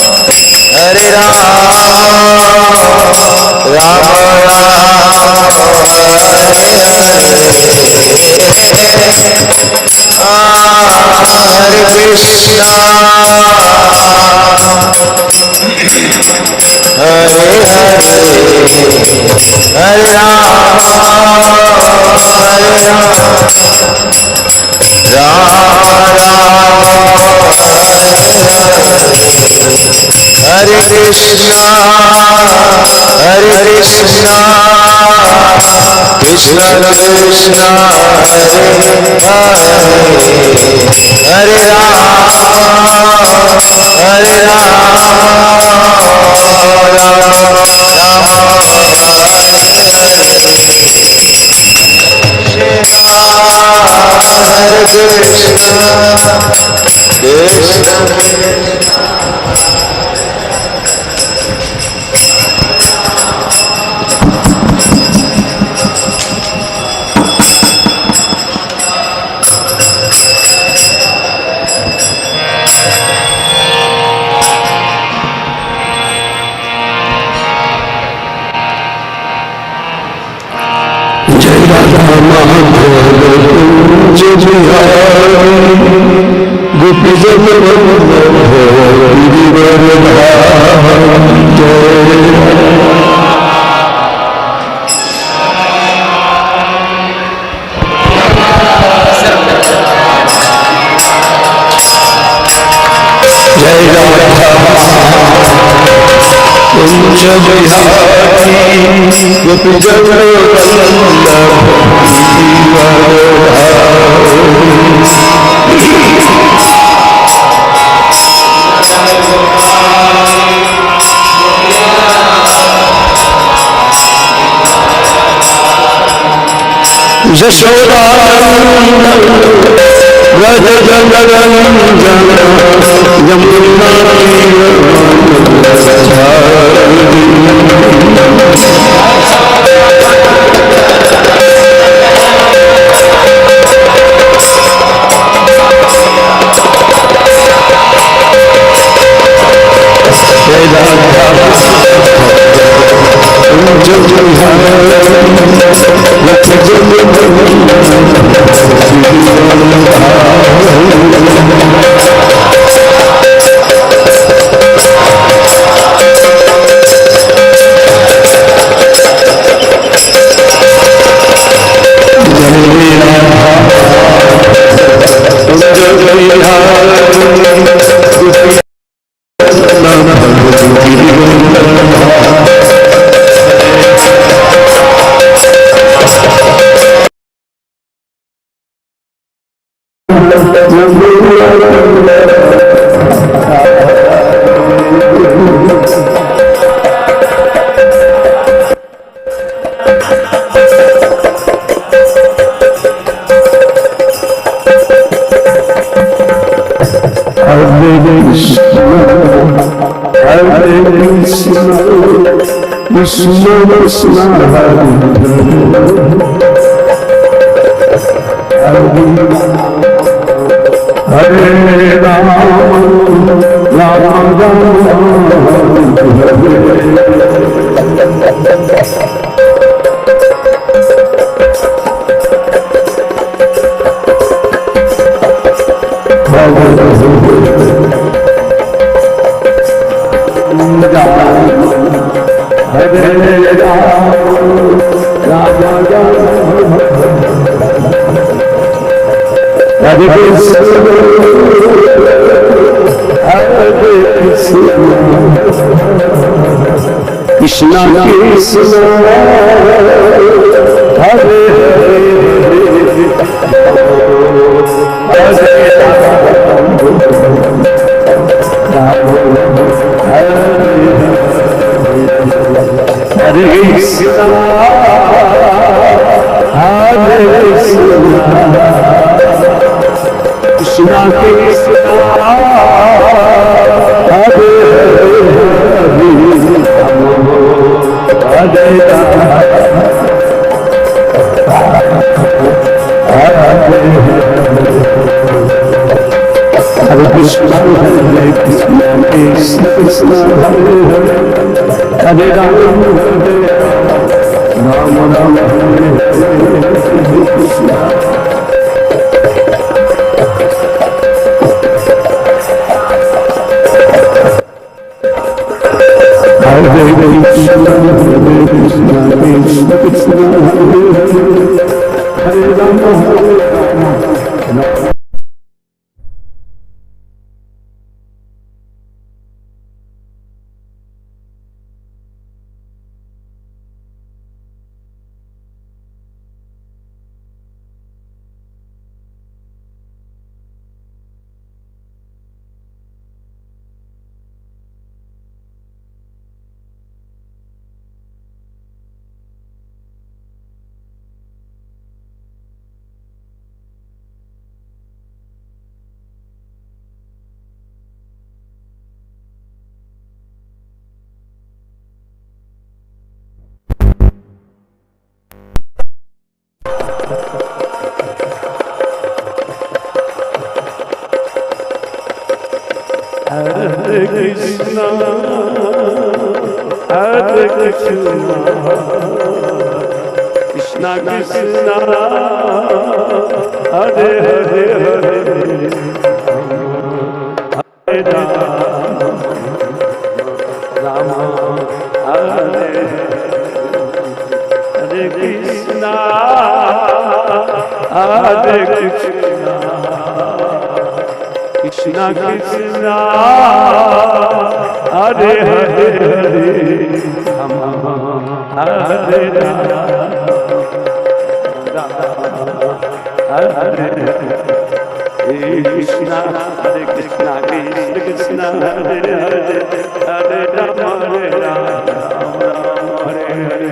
Hare Ram, Ram Hare Krishna, Hare Hare Ram, Hare Krishna, Hare Krishna, Krishna Krishna, Hare Ram, Hare Ram, Hare Krishna, Krishna गोपी जन जय राधा कुंज बिहारी गोपी जन Yashoda Vraj जगरंजन Yamuna Krishna Krishna Hare Hare Krishna Hare Krishna Krishna Hare Hare Krishna Krishna Krishna Hare Hare Hare Ram Ram Ram Hare Hare Krishna हरे कृष्ण कृष्ण कृष्ण हरे हरे हरे राम हरे कृष्ण कृष्ण कृष्ण हरे हरे हरे हरे राम हरे हरे कृष्ण कृष्ण कृष्ण हरे हरे हरे हरे हरे कृष्ण हरे कृष्ण कृष्ण कृष्ण हरे हरे हरे राम हरे हरे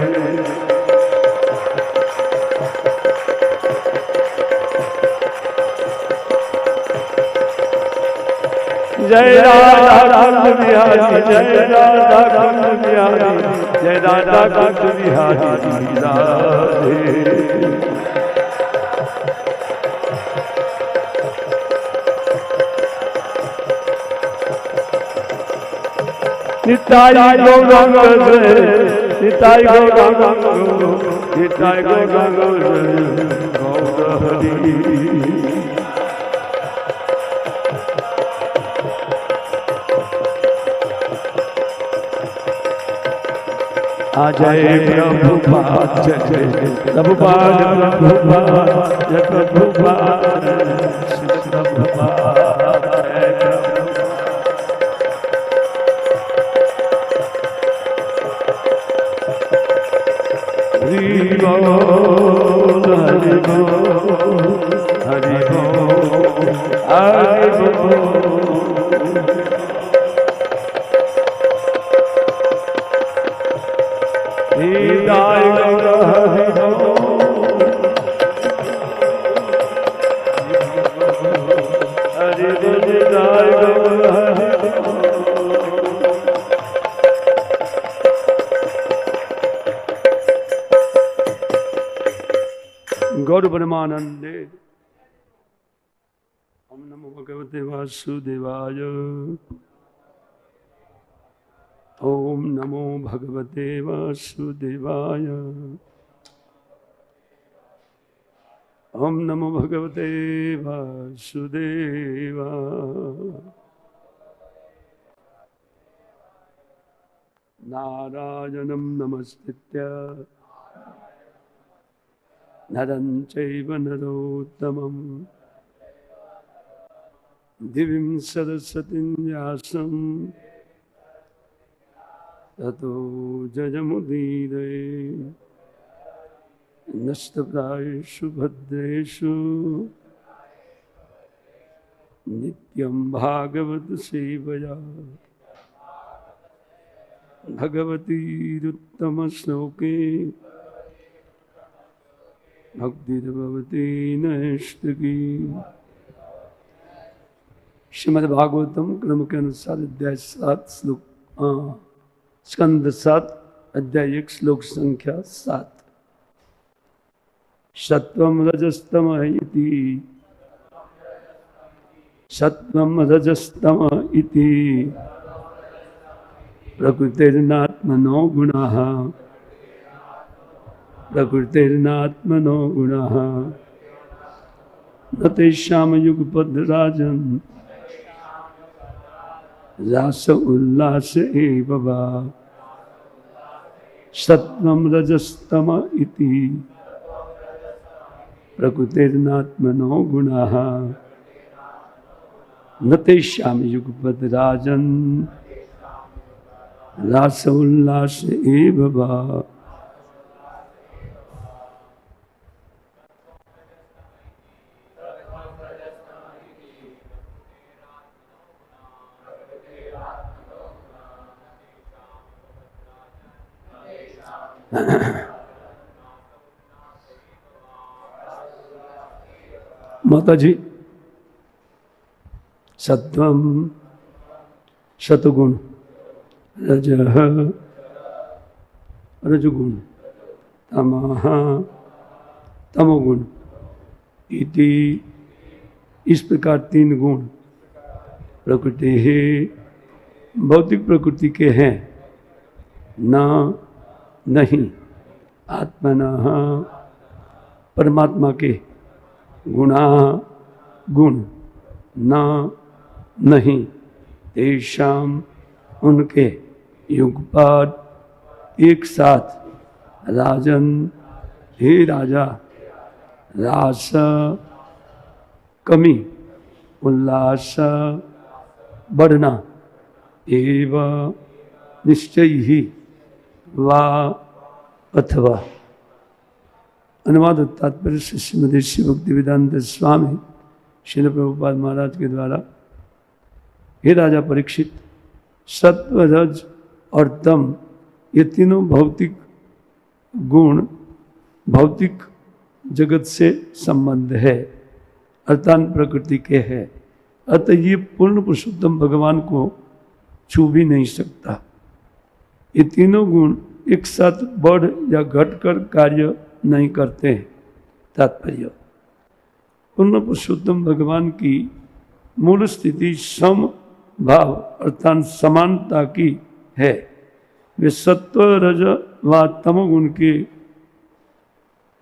जय राधा कुंज बिहारी जय राधा कुंज बिहारी जय राधा कुंज बिहारी राधे निताई गौरांग निताई गौरांग निताई गौरांग गौर हरि जय प्रभुपाद जय प्रभुपाद प्रभुपाद जय प्रभुपाद श्री प्रभुपाद हरि बोल हरि बोल हरि बोल हरि बोल निताई गौर हरि हरि निताई गौर हरि गौर ब्रह्मानंदे ओम नमो भगवते वासुदेवाय ओम नमो भगवते वासुदेवाय ओम नमो भगवते वासुदेवाय नारायणं नमस्कृत्य नरं चैव नरोत्तमं दिव्यं सरस्वतीं व्यासं ततो जयमुदीरये नष्टप्रायेषु भद्रेषु नित्यं भागवत सेवया भगवतीरुत्तमश्लोके भक्तिर्भवती नैष्ठिकी श्रीमद्भागवतम क्रम के अनुसार अध्याय 7 श्लोक स्कंद 7 अध्याय 1 श्लोक संख्या 7 सत्वं रजस्तम इति सत्वं रजस्तम इति प्रकृतिर्नात्मनो गुणाः प्रकृतिर्नात्मनो गुणाः न तेषां युगपद् राजन् रास उल्लास एव वा सत्वं रजस्तम इति प्रकृतिर्नात्मनो गुणाः न तेषां युगपद् राजन् रास उल्लास एव वा। माता जी, सत्वम सतगुण, रजः रजगुण, तमः तमोगुण इति इस प्रकार तीन गुण प्रकृति है, भौतिक प्रकृति के हैं। न नहीं आत्मनः परमात्मा के गुणा गुण न नहीं तेषाम उनके युगपद एक साथ राजन हे राजा रास कमी उल्लास बढ़ना एवं निश्चय ही वा अथवा। अनुवाद तात्पर्य से श्रीमती श्री भक्तिवेदांत स्वामी श्रील प्रभुपाद महाराज के द्वारा। हे राजा परीक्षित, सत्व रज और तम ये तीनों भौतिक गुण भौतिक जगत से संबंध है, अर्थात प्रकृति के है। अतः ये पूर्ण पुरुषोत्तम भगवान को छू भी नहीं सकता। ये तीनों गुण एक साथ बढ़ या घटकर कार्य नहीं करते हैं। तात्पर्य, पूर्ण पुरुषोत्तम भगवान की मूल स्थिति सम भाव अर्थात समानता की है। वे सत्व रज व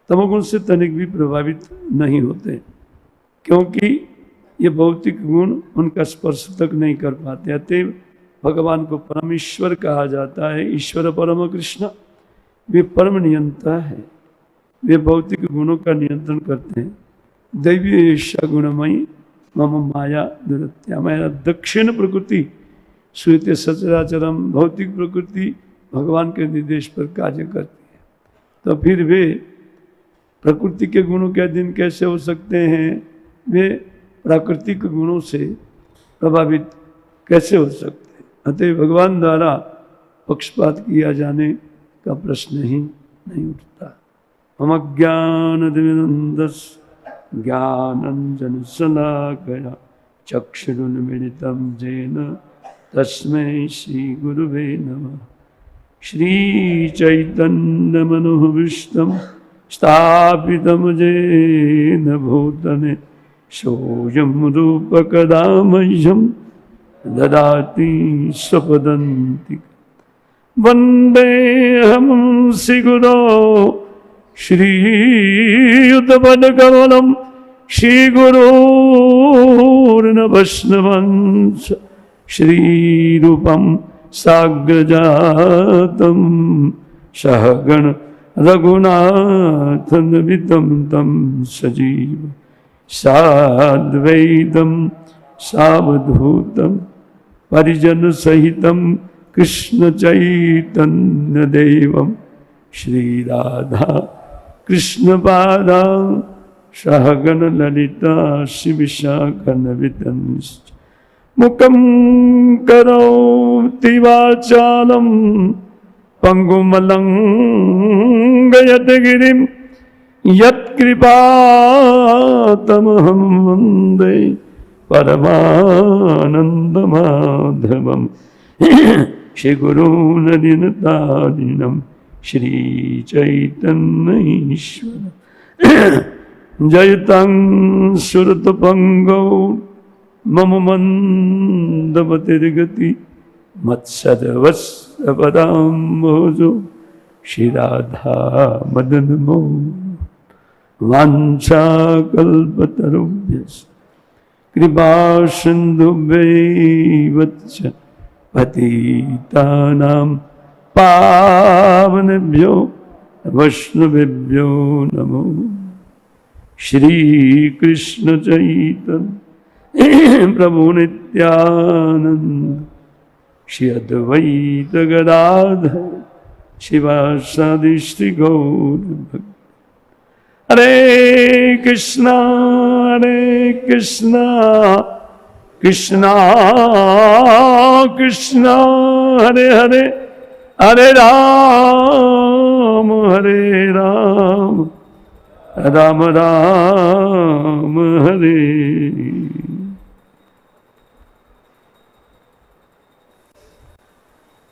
तमोगुण से तनिक भी प्रभावित नहीं होते, क्योंकि ये भौतिक गुण उनका स्पर्श तक नहीं कर पाते। अतः भगवान को परमेश्वर कहा जाता है। ईश्वर परम कृष्ण, वे परम नियंता है। वे भौतिक गुणों का नियंत्रण करते हैं। दैवीय ईर्षा गुणमयी मम माया दुरत्या, मेरा दक्षिण प्रकृति श्वेत सचराचरम, भौतिक प्रकृति भगवान के निर्देश पर कार्य करती है। तो फिर वे प्रकृति के गुणों के अधीन कैसे हो सकते हैं? वे प्राकृतिक गुणों से प्रभावित कैसे हो सकते हैं? अतः भगवान द्वारा पक्षपात किया जाने का प्रश्न ही नहीं उठता। मम ज्ञानदिमिनन्दस् ज्ञानञ्जन शलाकया चक्षुरुन्मीलितं येन तस्मै श्रीगुरुवे नमः। श्रीचैतन्यमनोभीष्टं स्थापितं येन भूतले सोऽयं रूपकदा मह्यं ददाति स्वपदन्तिकं। वन्देऽहं श्रीगुरो श्रीयुतपदकमलं श्रीगुरोर्न वैष्णवंश श्रीरूपं साग्रजातं सहगण रघुनाथन्वितं तं सजीव साद्वैतं सावधूतं परिजनसहितं कृष्णचैतन्यदेवं श्रीराधा कृष्णपादा सहगण ललिता श्रीविशाखन्वितंश्च मुखं करोति वाचालं पंगुमलंघयतगिरिं यत्कृपातमहं वन्दे परमानन्दमाधवं श्रीगुरून् दीनतारिणं श्रीचैतन्यईश्वर जयतं सुरतपङ्गौ मम मन्दमतिर्गति मत्सर्वस्व पदाम्बोजो श्री राधा मदन मोहन वाञ्छाकल्पतरुभ्यश्च कृपा सिन्धुभ्यैव च पतितानां पावनेभ्यो वैष्णवेभ्यो नमो। श्री कृष्ण चैतन्य प्रभु नित्यानंद श्री अद्वैत गदाधर शिवासादि श्री गौर भक्त। हरे कृष्णा कृष्णा कृष्णा हरे हरे, हरे राम राम राम हरे।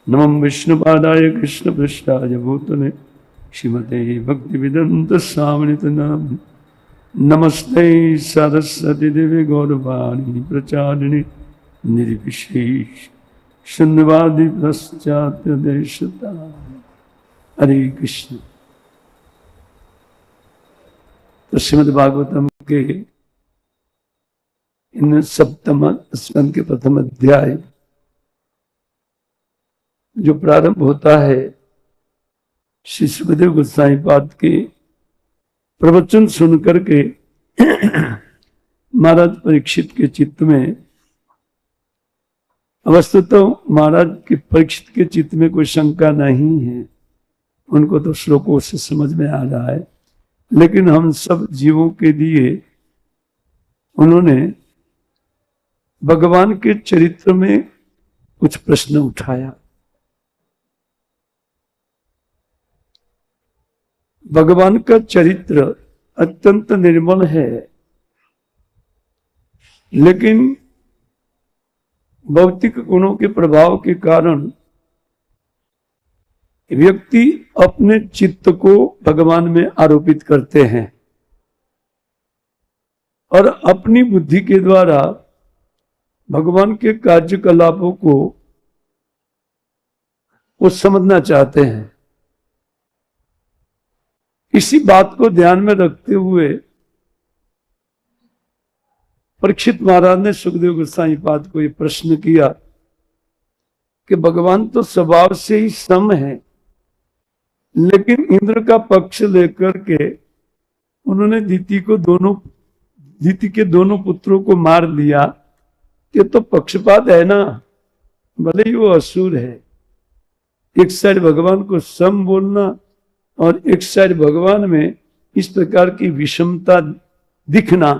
नमः विष्णुपादाय कृष्णपृष्ठाय भूतले श्रीमते भक्तिवेदांत स्वामिनिति नामिने। नमस्ते सरस्वती देवी गौरवाणी प्रचारिणी निर्विशेष शून्यवादी पाश्चात्य देशता। हरे कृष्ण। तो श्रीमद् भागवतम के इन सप्तम स्कंद के प्रथम अध्याय जो प्रारंभ होता है श्री सुखदेव गोस्वामी पाद के प्रवचन सुनकर के महाराज परीक्षित के चित्त में, वस्तुतः महाराज के परीक्षित के चित्त में कोई शंका नहीं है, उनको तो श्लोकों से समझ में आ रहा है, लेकिन हम सब जीवों के लिए उन्होंने भगवान के चरित्र में कुछ प्रश्न उठाया। भगवान का चरित्र अत्यंत निर्मल है, लेकिन भौतिक गुणों के प्रभाव के कारण व्यक्ति अपने चित्त को भगवान में आरोपित करते हैं और अपनी बुद्धि के द्वारा भगवान के कार्यकलापों को वो समझना चाहते हैं। इसी बात को ध्यान में रखते हुए परीक्षित महाराज ने सुखदेव गोस्वामी पाद को ये प्रश्न किया कि भगवान तो स्वभाव से ही सम है, लेकिन इंद्र का पक्ष लेकर के उन्होंने दीति के दोनों पुत्रों को मार दिया। ये तो पक्षपात है ना, भले ही वो असुर है। एक साइड भगवान को सम बोलना और एक साइड भगवान में इस प्रकार की विषमता दिखना,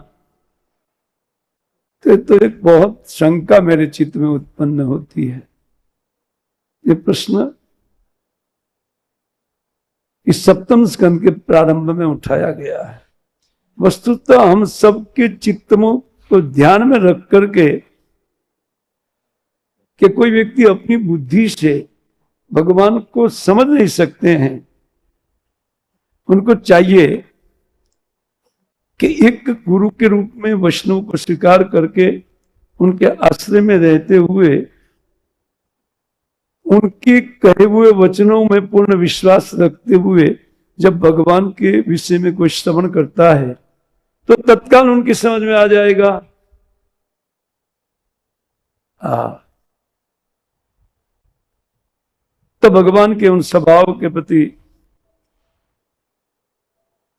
तो एक बहुत शंका मेरे चित्त में उत्पन्न होती है। ये प्रश्न इस सप्तम स्कंद के प्रारंभ में उठाया गया है। वस्तुतः हम सबके चित्तों को ध्यान में रख करके कि कोई व्यक्ति अपनी बुद्धि से भगवान को समझ नहीं सकते हैं, उनको चाहिए कि एक गुरु के रूप में वैष्णव को स्वीकार करके उनके आश्रय में रहते हुए उनके कहे हुए वचनों में पूर्ण विश्वास रखते हुए जब भगवान के विषय में कोई श्रवण करता है तो तत्काल उनकी समझ में आ जाएगा। तो भगवान के उन स्वभाव के प्रति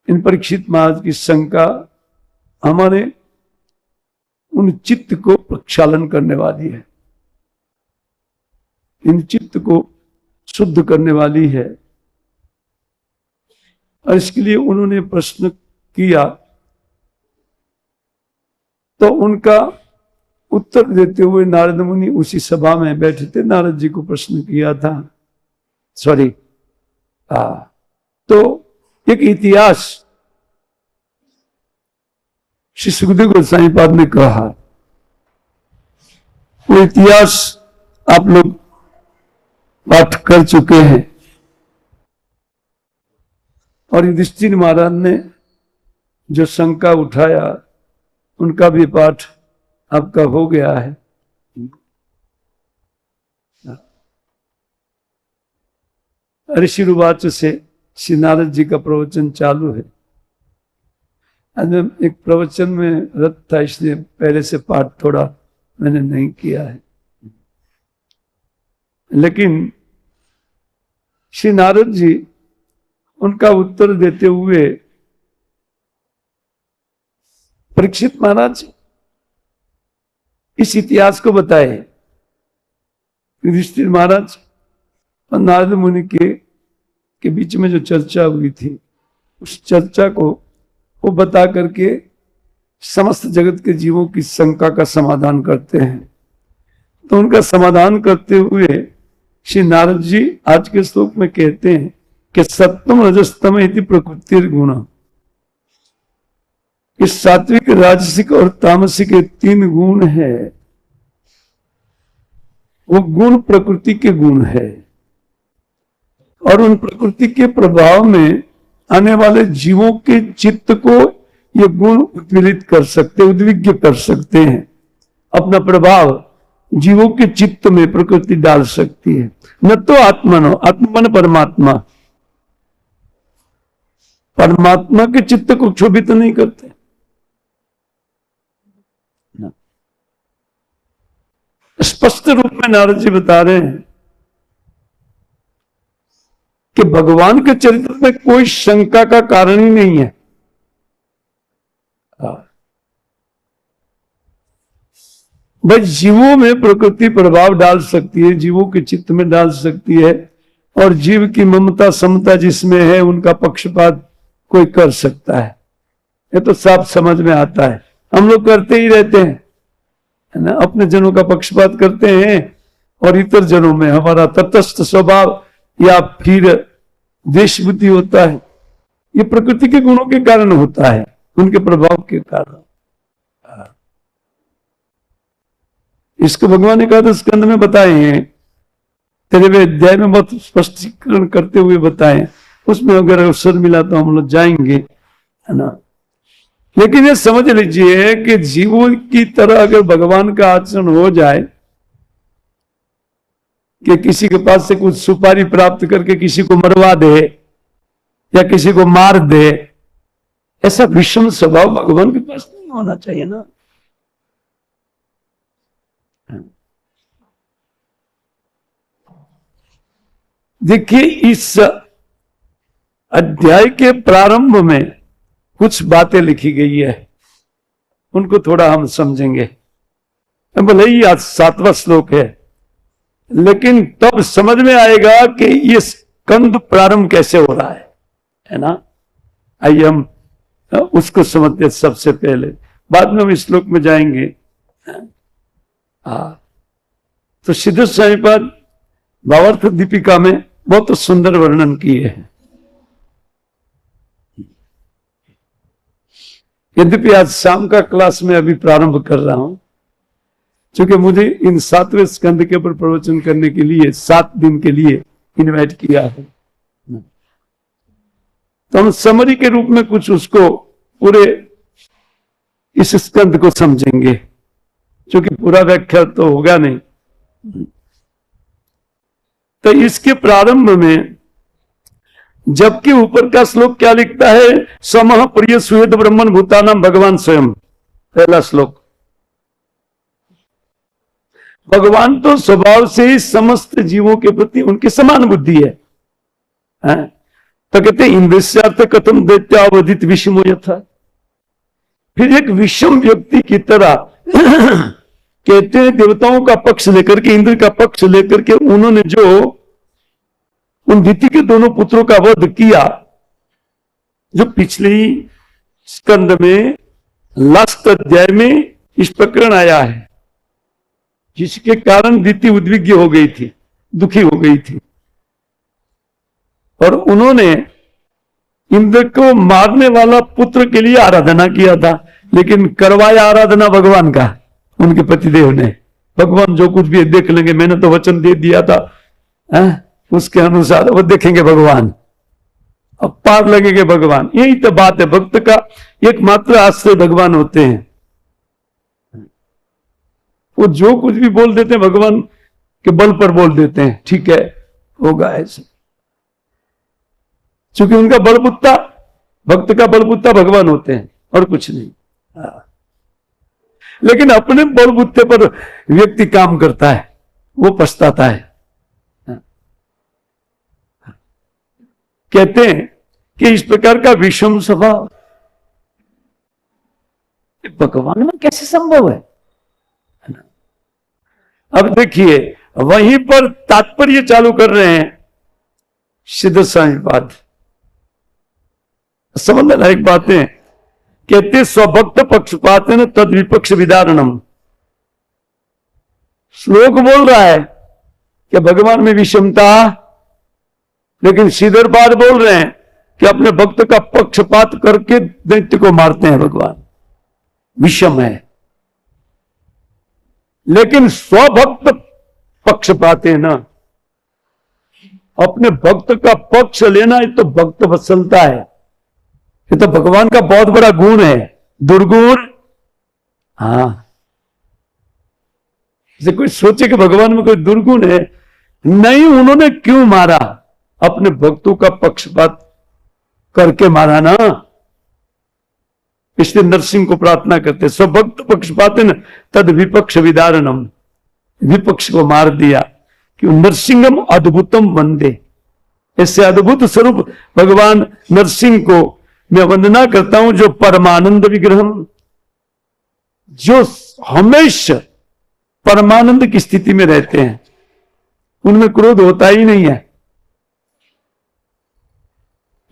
इन परीक्षित महाराज की शंका हमारे उन चित्त को प्रक्षालन करने वाली है, इन चित्त को शुद्ध करने वाली है। और इसके लिए उन्होंने प्रश्न किया तो उनका उत्तर देते हुए नारद मुनि उसी सभा में बैठे थे। नारद जी को प्रश्न किया था, तो एक इतिहास श्री सुखदेव गोस्वामी पाद ने कहा, वो इतिहास आप लोग पाठ कर चुके हैं और युधिष्ठिर महाराज ने जो शंका उठाया उनका भी पाठ आपका हो गया है। ऋषिरुवाच से श्री नारद जी का प्रवचन चालू है। आज मैं एक प्रवचन में रत था, इसलिए पहले से पाठ थोड़ा मैंने नहीं किया है। लेकिन श्री नारद जी उनका उत्तर देते हुए परीक्षित महाराज इस इतिहास को बताए। युधिष्ठिर महाराज और नारद मुनि के बीच में जो चर्चा हुई थी, उस चर्चा को वो बता करके समस्त जगत के जीवों की शंका का समाधान करते हैं। तो उनका समाधान करते हुए श्री नारद जी आज के श्लोक में कहते हैं कि सत्वम रजस्तम इति प्रकृति गुण। इस सात्विक, राजसिक और तामसिक के 3 गुण है, वो गुण प्रकृति के गुण है और उन प्रकृति के प्रभाव में आने वाले जीवों के चित्त को ये गुण उत्पीड़ित कर सकते, उद्विग्न कर सकते हैं। अपना प्रभाव जीवों के चित्त में प्रकृति डाल सकती है। न तो आत्मनो, आत्मन परमात्मा, परमात्मा के चित्त को क्षोभित नहीं करते। स्पष्ट रूप में नारद जी बता रहे हैं कि भगवान के चरित्र में कोई शंका का कारण ही नहीं है। भाई जीवों में प्रकृति प्रभाव डाल सकती है, जीवों के चित्त में डाल सकती है, और जीव की ममता समता जिसमें है उनका पक्षपात कोई कर सकता है। ये तो साफ समझ में आता है, हम लोग करते ही रहते हैं, है ना। अपने जनों का पक्षपात करते हैं और इतर जनों में हमारा तटस्थ स्वभाव या फिर द्वेष बुद्धि होता है। ये प्रकृति के गुणों के कारण होता है, उनके प्रभाव के कारण। इसको भगवान ने कहा था स्कंद में बताए हैं, तेरे अध्याय में बहुत स्पष्टीकरण करते हुए बताए। उसमें अगर अवसर मिला तो हम लोग जाएंगे, है ना। लेकिन ये समझ लीजिए कि जीवों की तरह अगर भगवान का आचरण हो जाए कि किसी के पास से कुछ सुपारी प्राप्त करके किसी को मरवा दे या किसी को मार दे, ऐसा विषम स्वभाव भगवान के पास नहीं होना चाहिए ना। देखिए, इस अध्याय के प्रारंभ में कुछ बातें लिखी गई है, उनको थोड़ा हम समझेंगे। भले ही आज 7वां श्लोक है, लेकिन तब समझ में आएगा कि ये स्कंद प्रारंभ कैसे हो रहा है ना। आइए हम उसको समझते सबसे पहले, बाद में हम इस श्लोक में जाएंगे। तो सिद्ध स्वामीपाद भावार्थ दीपिका में बहुत सुंदर वर्णन किए हैं। यद्यपि आज शाम का क्लास में अभी प्रारंभ कर रहा हूं, क्योंकि मुझे इन 7वें स्कंद के ऊपर प्रवचन करने के लिए 7 दिन के लिए इनवाइट किया है। तो हम समरी के रूप में कुछ उसको पूरे इस स्कंद को समझेंगे, क्योंकि पूरा व्याख्या तो होगा नहीं। तो इसके प्रारंभ में जबकि ऊपर का श्लोक क्या लिखता है, समह प्रिय सुहृद ब्रह्मण भूतानाम भगवान स्वयं, पहला श्लोक। भगवान तो स्वभाव से ही समस्त जीवों के प्रति उनकी समान बुद्धि है। तो कहते इंद्रियार्थ कथम दैत्यावधित विषमो यथा। फिर एक विषम व्यक्ति की तरह कहते हैं देवताओं का पक्ष लेकर के, इंद्र का पक्ष लेकर के उन्होंने जो उन दिति के दोनों पुत्रों का वध किया, जो पिछली स्कंद में लास्ट अध्याय में इस प्रकरण आया है, जिसके कारण दिति उद्विग्न हो गई थी, दुखी हो गई थी, और उन्होंने इंद्र को मारने वाला पुत्र के लिए आराधना किया था। लेकिन करवाया आराधना भगवान का, उनके पतिदेव ने। भगवान जो कुछ भी देख लेंगे, मैंने तो वचन दे दिया था, उसके अनुसार वो देखेंगे भगवान, अब पार लगेंगे भगवान। यही तो बात है, भक्त का एकमात्र आश्रय भगवान होते हैं। वो जो कुछ भी बोल देते हैं भगवान के बल पर बोल देते हैं, ठीक है होगा ऐसे। क्योंकि उनका बलबुत्ता, भक्त का बलबुत्ता भगवान होते हैं और कुछ नहीं। लेकिन अपने बलबुत्ते पर व्यक्ति काम करता है, वो पछताता है। कहते हैं कि इस प्रकार का विषम स्वभाव भगवान में कैसे संभव है ना? अब देखिए, वहीं पर तात्पर्य चालू कर रहे हैं सिद्ध स्वामीपाद। समझने लायक बातें कहते, स्वभक्त पक्षपात न तद विपक्ष विदारणम। श्लोक बोल रहा है कि भगवान में विषमता, लेकिन श्रीधरपाद बोल रहे हैं कि अपने भक्त का पक्षपात करके दैत्य को मारते हैं भगवान, विषम है। लेकिन स्वभक्त पक्षपात है ना, अपने भक्त का पक्ष लेना, ये तो भक्त वत्सलता है, ये तो भगवान का बहुत बड़ा गुण है। दुर्गुण, हाँ, जैसे कोई सोचे कि भगवान में कोई दुर्गुण है, नहीं, उन्होंने क्यों मारा? अपने भक्तों का पक्षपात करके मारा ना। इसलिए नरसिंह को प्रार्थना करते, स्वभक्त पक्षपात न तद विपक्ष विदारणम, विपक्ष को मार दिया। कि नरसिंहम अद्भुतम वंदे, ऐसे अद्भुत स्वरूप भगवान नरसिंह को मैं वंदना करता हूं, जो परमानंद विग्रहम, जो हमेशा परमानंद की स्थिति में रहते हैं, उनमें क्रोध होता ही नहीं है।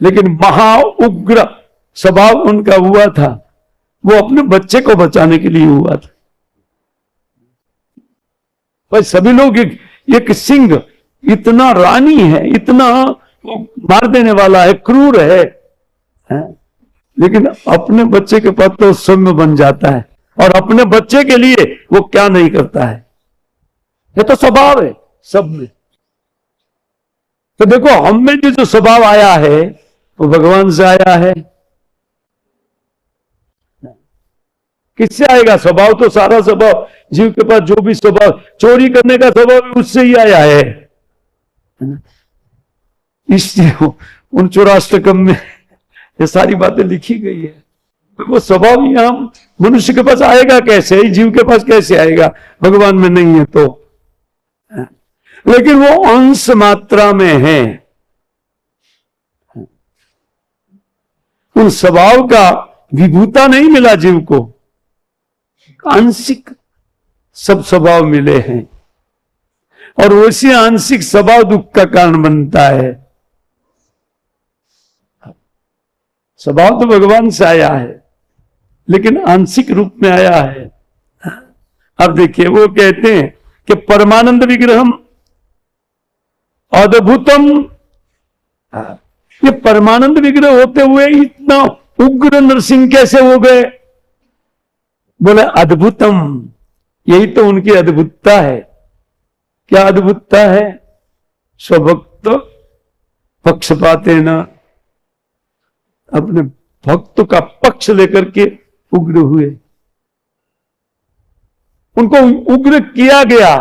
लेकिन महा उग्र स्वभाव उनका हुआ था, वो अपने बच्चे को बचाने के लिए हुआ था। पर सभी लोग एक सिंह इतना रानी है, इतना मार देने वाला है, क्रूर है, लेकिन अपने बच्चे के पास तो सौम्य बन जाता है, और अपने बच्चे के लिए वो क्या नहीं करता है। ये तो स्वभाव है सब में। तो देखो, हम में जो स्वभाव आया है वो भगवान से आया है। किससे आएगा? स्वभाव तो सारा स्वभाव, जीव के पास जो भी स्वभाव, चोरी करने का स्वभाव उससे ही आया है। इसलिए उन 84 में ये सारी बातें लिखी गई है। तो वो स्वभाव यहां मनुष्य के पास आएगा कैसे, जीव के पास कैसे आएगा? भगवान में नहीं है तो। लेकिन वो अंश मात्रा में है। उन स्वभाव का विभूता नहीं मिला जीव को, आंशिक सब स्वभाव मिले हैं, और वैसे आंशिक स्वभाव दुख का कारण बनता है। स्वभाव तो भगवान से आया है, लेकिन आंशिक रूप में आया है। अब देखिए, वो कहते हैं कि परमानंद विग्रहम अद्भुतम। ये परमानंद विग्रह होते हुए इतना उग्र नरसिंह कैसे हो गए? बोले अद्भुतम, यही तो उनकी अद्भुतता है। क्या अद्भुतता है? स्वभक्त पक्षपाते न, अपने भक्त का पक्ष लेकर के उग्र हुए, उनको उग्र किया गया।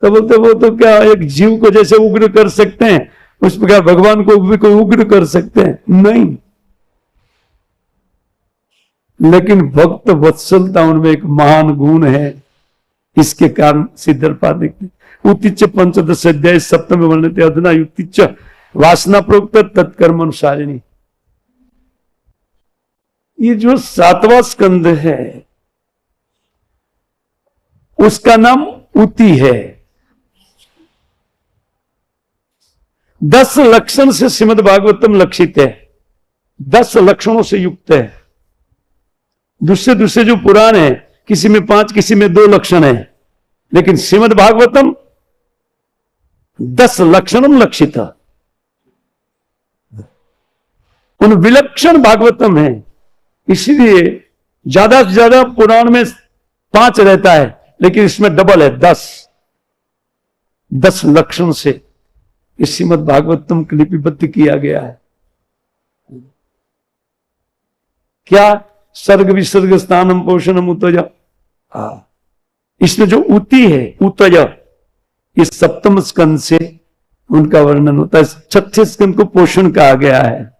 तो बोलते वो तो क्या एक जीव को जैसे उग्र कर सकते हैं, उस प्रकार भगवान को भी कोई उग्र कर सकते हैं? नहीं। लेकिन भक्त वत्सलता उनमें एक महान गुण है। इसके कारण सिद्धरपाद देखते, उत्तिच पंचदश अध्याय सप्तम वर्णते अधुना युक्तिच वासना प्रोक्त तत्कर्म अनुसारिणी। ये जो 7वां स्कंद है उसका नाम उति है। 10 लक्षण से श्रीमद् भागवतम लक्षित है, 10 लक्षणों से युक्त है। दूसरे दूसरे जो पुराण है, किसी में 5 किसी में 2 लक्षण है, लेकिन श्रीमद् भागवतम 10 लक्षणम लक्षित, उन विलक्षण भागवतम है। इसलिए ज्यादा से ज्यादा पुराण में 5 रहता है, लेकिन इसमें डबल है, 10 लक्षण से इस श्रीमद् भागवतम को लिपिबद्ध किया गया है। क्या? सर्ग विसर्ग स्थानम पोषणम उतज। इसमें जो उति है, उतज, इस 7वें स्कंद से उनका वर्णन होता है। छठे स्कंद को पोषण कहा गया है।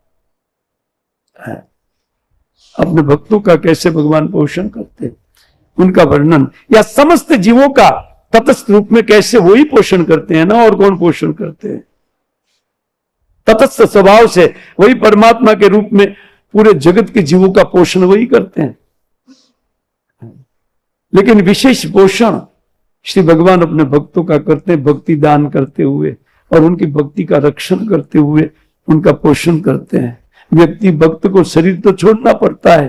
अपने भक्तों का कैसे भगवान पोषण करते हैं उनका वर्णन, या समस्त जीवों का तटस्थ रूप में कैसे वही पोषण करते हैं ना, और कौन पोषण करते हैं। तटस्थ स्वभाव से वही परमात्मा के रूप में पूरे जगत के जीवों का पोषण वही करते हैं। लेकिन विशेष पोषण श्री भगवान अपने भक्तों का करते हैं, भक्ति दान करते हुए और उनकी भक्ति का रक्षण करते हुए उनका पोषण करते हैं। व्यक्ति भक्त को शरीर तो छोड़ना पड़ता है,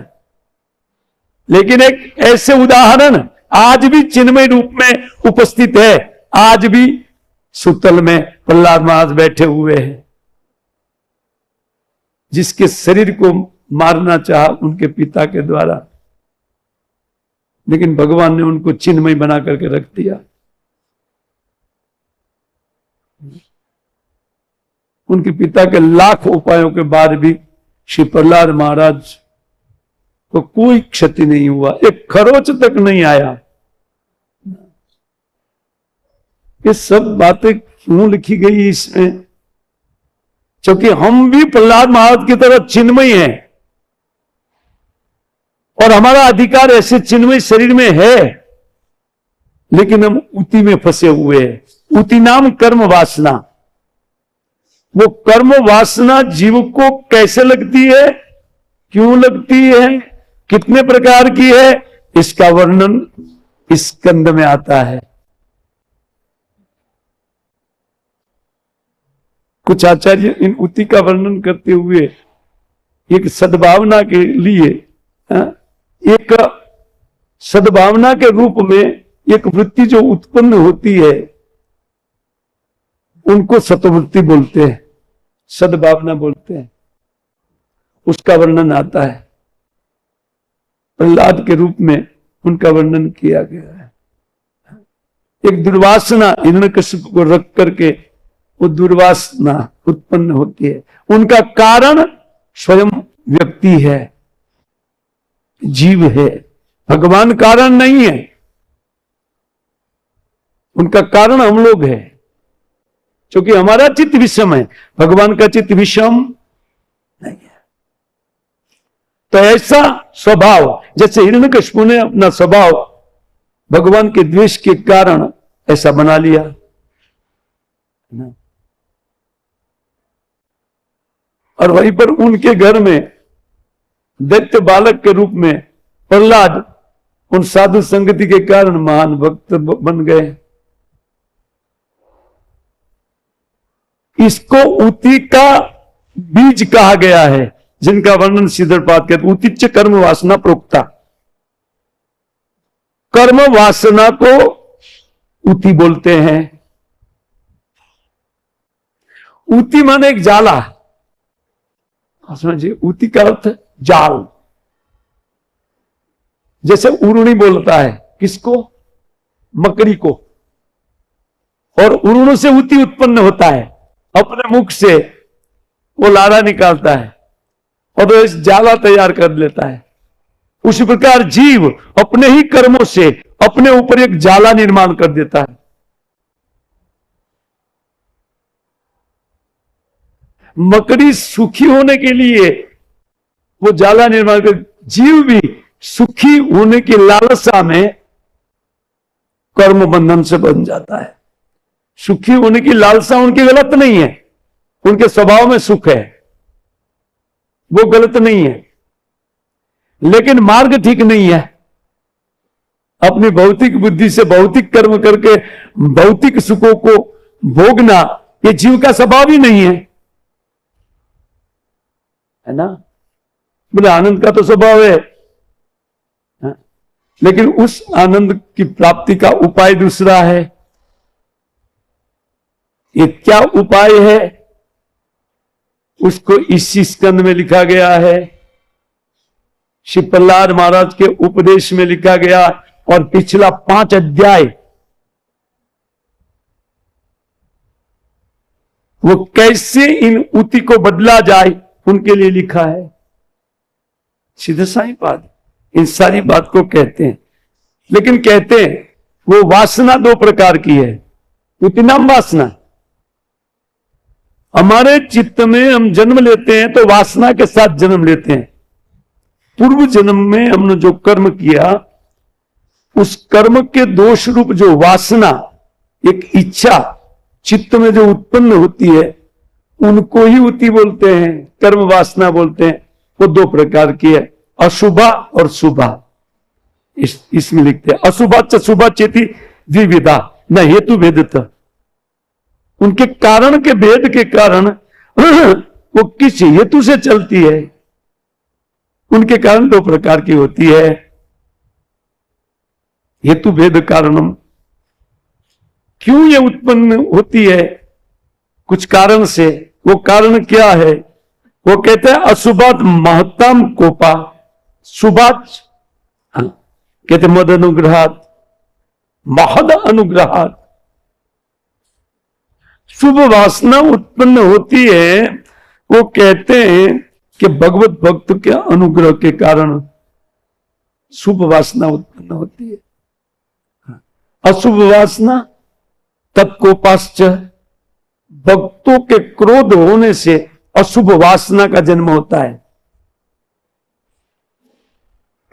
लेकिन एक ऐसे उदाहरण आज भी चिन्मय रूप में उपस्थित है। आज भी सुतल में प्रहलाद महाराज बैठे हुए हैं, जिसके शरीर को मारना चाहा उनके पिता के द्वारा, लेकिन भगवान ने उनको चिन्मय बना करके रख दिया। उनके पिता के लाख उपायों के बाद भी श्री प्रहलाद महाराज को कोई क्षति नहीं हुआ, एक खरोच तक नहीं आया। ये सब बातें क्यों लिखी गई इसमें? क्योंकि हम भी प्रहलाद महाराज की तरह चिन्मय हैं और हमारा अधिकार ऐसे चिन्मय शरीर में है, लेकिन हम उति में फंसे हुए हैं। उति नाम कर्म वासना। वो कर्म वासना जीव को कैसे लगती है, क्यों लगती है, कितने प्रकार की है, इसका वर्णन इस स्कंद में आता है। कुछ आचार्य इन उति का वर्णन करते हुए एक सद्भावना के लिए, एक सद्भावना के रूप में एक वृत्ति जो उत्पन्न होती है उनको सतवृत्ति बोलते हैं, सद्भावना बोलते हैं। उसका वर्णन आता है। प्रहलाद के रूप में उनका वर्णन किया गया है। एक दुर्वासना हिरण्यकशिपु को रख करके वो दुर्वासना उत्पन्न होती है। उनका कारण स्वयं व्यक्ति है, जीव है, भगवान कारण नहीं है। उनका कारण हम लोग है, क्योंकि हमारा चित्त विषम है, भगवान का चित्त विषम नहीं है। तो ऐसा स्वभाव, जैसे हिरण्यकशिपु ने अपना स्वभाव भगवान के द्वेष के कारण ऐसा बना लिया, और वहीं पर उनके घर में दैत्य बालक के रूप में प्रहलाद उन साधु संगति के कारण महान भक्त बन गए। इसको उति का बीज कहा गया है, जिनका वर्णन सिद्धपाद कहते। उतिच्च कर्म वासना प्रोक्ता। कर्म वासना को उति बोलते हैं। उति माने एक जाला, समझिए। उति का अर्थ जाल। जैसे उरुणी बोलता है किसको? मकड़ी को। और उरुणु से उति उत्पन्न होता है, अपने मुख से वो लारा निकालता है और इस जाला तैयार कर लेता है। उसी प्रकार जीव अपने ही कर्मों से अपने ऊपर एक जाला निर्माण कर देता है। मकड़ी सुखी होने के लिए वो जाला निर्माण कर, जीव भी सुखी होने की लालसा में कर्म बंधन से बन जाता है। सुखी होने की लालसा उनकी गलत नहीं है, उनके स्वभाव में सुख है, वो गलत नहीं है, लेकिन मार्ग ठीक नहीं है। अपनी भौतिक बुद्धि से भौतिक कर्म करके भौतिक सुखों को भोगना ये जीव का स्वभाव ही नहीं है ना। बोले आनंद का तो स्वभाव है, लेकिन उस आनंद की प्राप्ति का उपाय दूसरा है। ये क्या उपाय है, उसको इसी स्कंद में लिखा गया है, श्री प्रहलाद महाराज के उपदेश में लिखा गया। और पिछला 5 अध्याय वो कैसे इन उति को बदला जाए उनके लिए लिखा है। सीधे साईं पाद इन सारी बात को कहते हैं, लेकिन कहते हैं वो वासना 2 प्रकार की है। उति नाम वासना, हमारे चित्त में हम जन्म लेते हैं तो वासना के साथ जन्म लेते हैं। पूर्व जन्म में हमने जो कर्म किया, उस कर्म के दोष रूप जो वासना, एक इच्छा चित्त में जो उत्पन्न होती है, उनको ही उति बोलते हैं, कर्म वासना बोलते हैं। वो दो प्रकार की है, अशुभा और शुभा। इसमें लिखते हैं अशुभा च शुभा चेति द्विविधा न हेतु भेदत। उनके कारण के भेद के कारण वो किस हेतु से चलती है, उनके कारण दो प्रकार की होती है। हेतु भेद कारणम, क्यों ये उत्पन्न होती है, कुछ कारण से। वो कारण क्या है? वो कहते हैं अशुभात महत्तम कोपा, शुभात कहते मद अनुग्रहात, महद अनुग्रहात। शुभ वासना उत्पन्न होती है, वो कहते हैं कि भगवत भक्त के अनुग्रह के कारण शुभ वासना उत्पन्न होती है। अशुभ वासना तत्कोपाश्च, भक्तों के क्रोध होने से अशुभ वासना का जन्म होता है।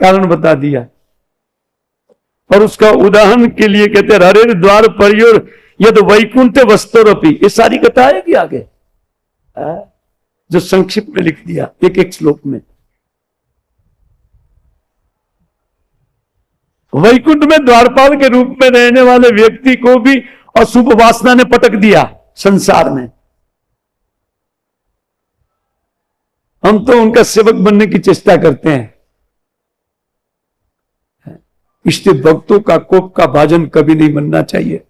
कारण बता दिया। और उसका उदाहरण के लिए कहते हैं हरे द्वार परियोर यद वैकुंठ वस्तुरपि। ये सारी कथा है कि आगे जो संक्षिप्त में लिख दिया एक एक श्लोक में। वैकुंठ में द्वारपाल के रूप में रहने वाले व्यक्ति को भी अशुभ वासना ने पटक दिया संसार में। हम तो उनका सेवक बनने की चेष्टा करते हैं, इसलिए भक्तों का कोप का भाजन कभी नहीं बनना चाहिए।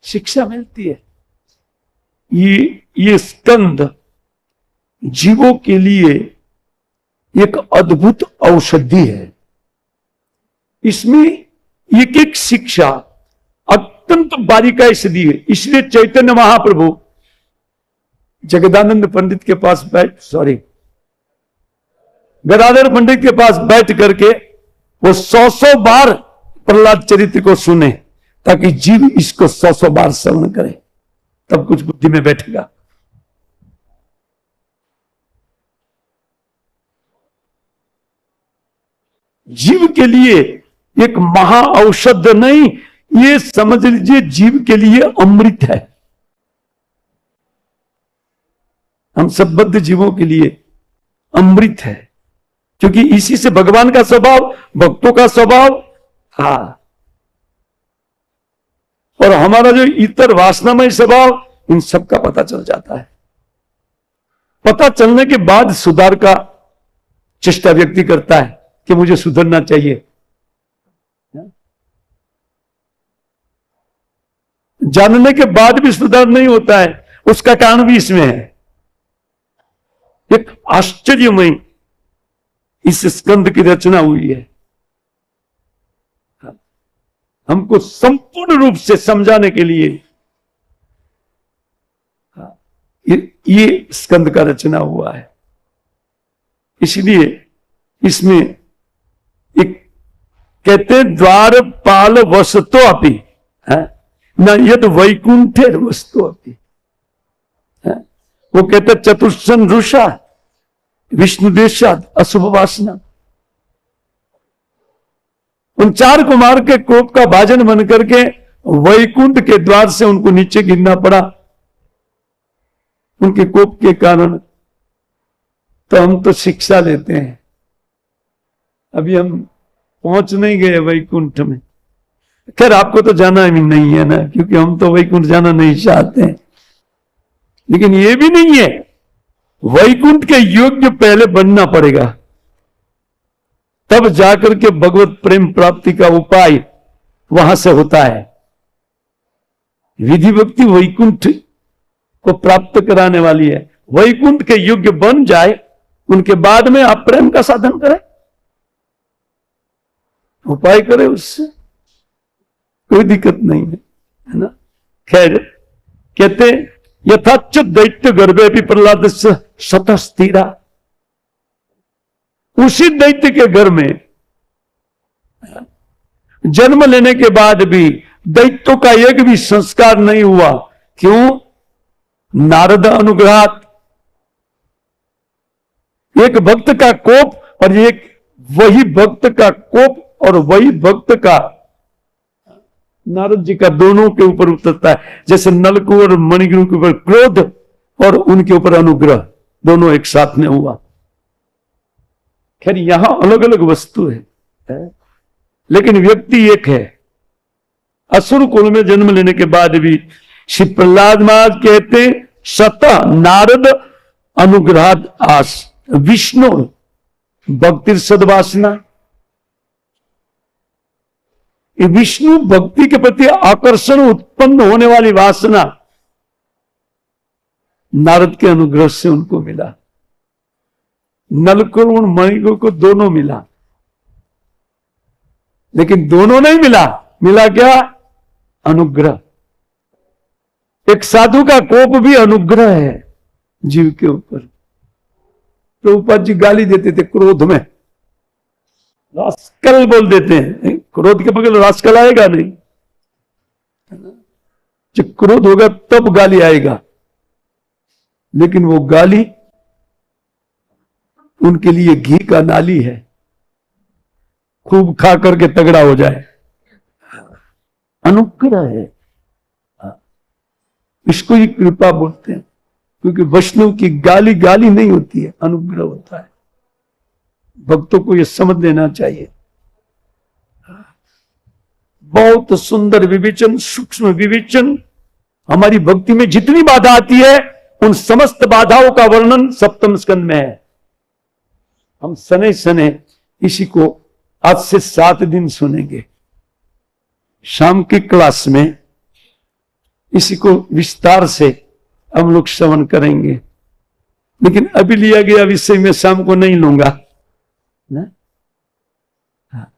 शिक्षा मिलती है। ये स्कंद जीवों के लिए एक अद्भुत औषधि है। इसमें एक एक शिक्षा अत्यंत बारीकाई से दी है। इसलिए चैतन्य महाप्रभु जगदानंद पंडित के पास गदाधर पंडित के पास बैठ करके वो 100 बार प्रहलाद चरित्र को सुने, ताकि जीव इसको 100 बार श्रवण करे, तब कुछ बुद्धि में बैठेगा। जीव के लिए एक महा औषध नहीं, ये समझ लीजिए जीव के लिए अमृत है। हम सब बद्ध जीवों के लिए अमृत है, क्योंकि इसी से भगवान का स्वभाव, भक्तों का स्वभाव, और हमारा जो इतर वासनामय स्वभाव, इन सब का पता चल जाता है। पता चलने के बाद सुधार का चेष्टा व्यक्ति करता है कि मुझे सुधरना चाहिए। जानने के बाद भी सुधार नहीं होता है, उसका कारण भी इसमें है। एक आश्चर्यमय इस स्कंद की रचना हुई है, हमको संपूर्ण रूप से समझाने के लिए ये स्कंद का रचना हुआ है। इसलिए इसमें एक कहते हैं द्वारपाल वसतो अपि न यद वैकुंठे वस्तु अपि। वो कहते चतुर्सन रुषा विष्णु देशाद अशुभ वासना। उन 4 कुमार के कोप का भाजन बन करके वैकुंठ के द्वार से उनको नीचे गिरना पड़ा, उनके कोप के कारण। तो हम तो शिक्षा लेते हैं, अभी हम पहुंच नहीं गए वैकुंठ में। खैर आपको तो जाना भी नहीं है ना, क्योंकि हम तो वैकुंठ जाना नहीं चाहते हैं। लेकिन ये भी नहीं है, वैकुंठ के योग्य पहले बनना पड़ेगा, तब जाकर के भगवत प्रेम प्राप्ति का उपाय वहां से होता है। विधि भक्ति वैकुंठ को प्राप्त कराने वाली है। वैकुंठ के योग्य बन जाए, उनके बाद में आप प्रेम का साधन करें, उपाय करें, उससे कोई दिक्कत नहीं है ना। खैर कहते यथाच दैत्य गर्भे भी प्रहलाद शत स्थिरा। उसी दैत्य के घर में जन्म लेने के बाद भी दैत्यों का एक भी संस्कार नहीं हुआ। क्यों? नारद अनुग्रहात। एक भक्त का कोप और एक वही भक्त का कोप और वही भक्त का नारद जी का दोनों के ऊपर उतरता है। जैसे नलकू और मणिग्रह के ऊपर क्रोध और उनके ऊपर अनुग्रह, दोनों एक साथ में हुआ। खैर यहां अलग अलग वस्तु है, लेकिन व्यक्ति एक है। असुर कुल में जन्म लेने के बाद भी श्री प्रहलाद महाराज कहते सतः नारद अनुग्रहाद आस विष्णु भक्ति सद्वासना। विष्णु भक्ति के प्रति आकर्षण उत्पन्न होने वाली वासना नारद के अनुग्रह से उनको मिला। नलकुल और मणिकुल को दोनों मिला, लेकिन दोनों नहीं मिला। मिला क्या? अनुग्रह। एक साधु का कोप भी अनुग्रह है जीव के ऊपर। प्रभुपाद जी गाली देते थे क्रोध में, रास्कल बोल देते हैं। क्रोध के बगैर रास्कल आएगा नहीं। जब क्रोध होगा तब गाली आएगा, लेकिन वो गाली उनके लिए घी का नाली है। खूब खा करके तगड़ा हो जाए, अनुग्रह है। इसको ही कृपा बोलते हैं, क्योंकि वैष्णव की गाली गाली नहीं होती है, अनुग्रह होता है। भक्तों को यह समझ लेना चाहिए। बहुत सुंदर विवेचन, सूक्ष्म विवेचन। हमारी भक्ति में जितनी बाधा आती है उन समस्त बाधाओं का वर्णन सप्तम स्कंद में है। हम सने सने इसी को आज से 7 दिन सुनेंगे। शाम की क्लास में इसी को विस्तार से हम लोग श्रवण करेंगे, लेकिन अभी लिया गया विषय में शाम को नहीं लूंगा ना। हाँ।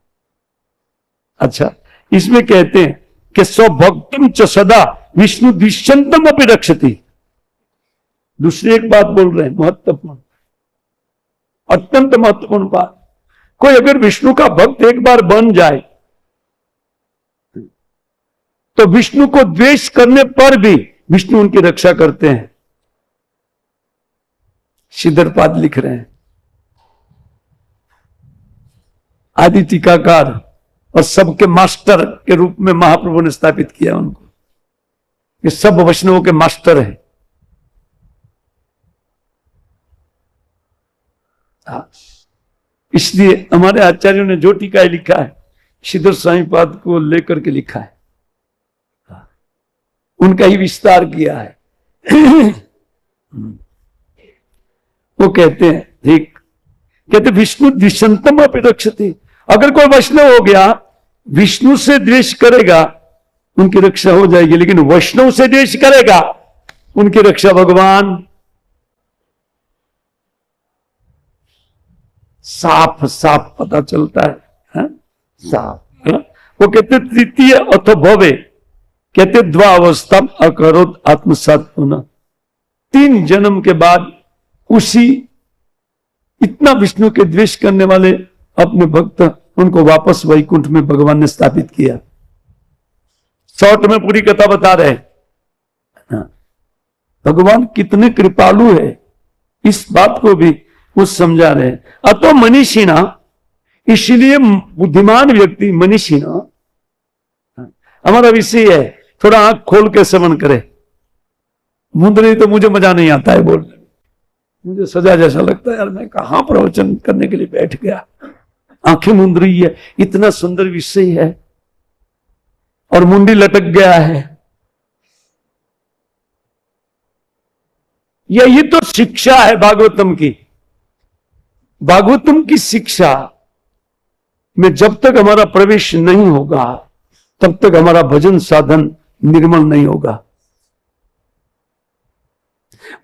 अच्छा, इसमें कहते हैं कि स्वभक्तम च सदा विष्णु द्विषंतम अपि रक्षति। दूसरी एक बात बोल रहे हैं, महत्वपूर्ण, अत्यंत महत्वपूर्ण बात। कोई अगर विष्णु का भक्त एक बार बन जाए तो विष्णु को द्वेष करने पर भी विष्णु उनकी रक्षा करते हैं। सिद्धरपाद लिख रहे हैं, आदि टीकाकार और सबके मास्टर के रूप में महाप्रभु ने स्थापित किया उनको। ये सब वैष्णवों के मास्टर है। इसलिए हमारे आचार्यों ने जो टीका लिखा है श्रीधर स्वामी पाद को लेकर के लिखा है, उनका ही विस्तार किया है। वो कहते हैं, ठीक कहते विष्णु द्विषंतम अपि रक्षति। अगर कोई वैष्णव हो गया, विष्णु से द्वेष करेगा उनकी रक्षा हो जाएगी, लेकिन वैष्णव से द्वेष करेगा उनकी रक्षा भगवान साफ साफ पता चलता है, साफ है? वो कहते तृतीय अथ भवे, कहते द्वावस्था अकरोत आत्मसात होना। 3 जन्म के बाद उसी इतना विष्णु के द्वेष करने वाले अपने भक्त उनको वापस वैकुंठ में भगवान ने स्थापित किया। शॉर्ट में पूरी कथा बता रहे हैं। भगवान कितने कृपालु है, इस बात को भी वो समझा रहे हैं। अतो मनीषिणा, इसलिए बुद्धिमान व्यक्ति मनीषिणा, हमारा विषय है, थोड़ा आंख खोल के श्रवण करे। मुंदरी तो मुझे मजा नहीं आता है बोलने में, मुझे सजा जैसा लगता है, यार मैं कहां प्रवचन करने के लिए बैठ गया। आंखें मूंद रही है, इतना सुंदर विषय है और मुंडी लटक गया है। यही तो शिक्षा है भागवतम की। भागवतम की शिक्षा में जब तक हमारा प्रवेश नहीं होगा तब तक हमारा भजन साधन निर्मल नहीं होगा।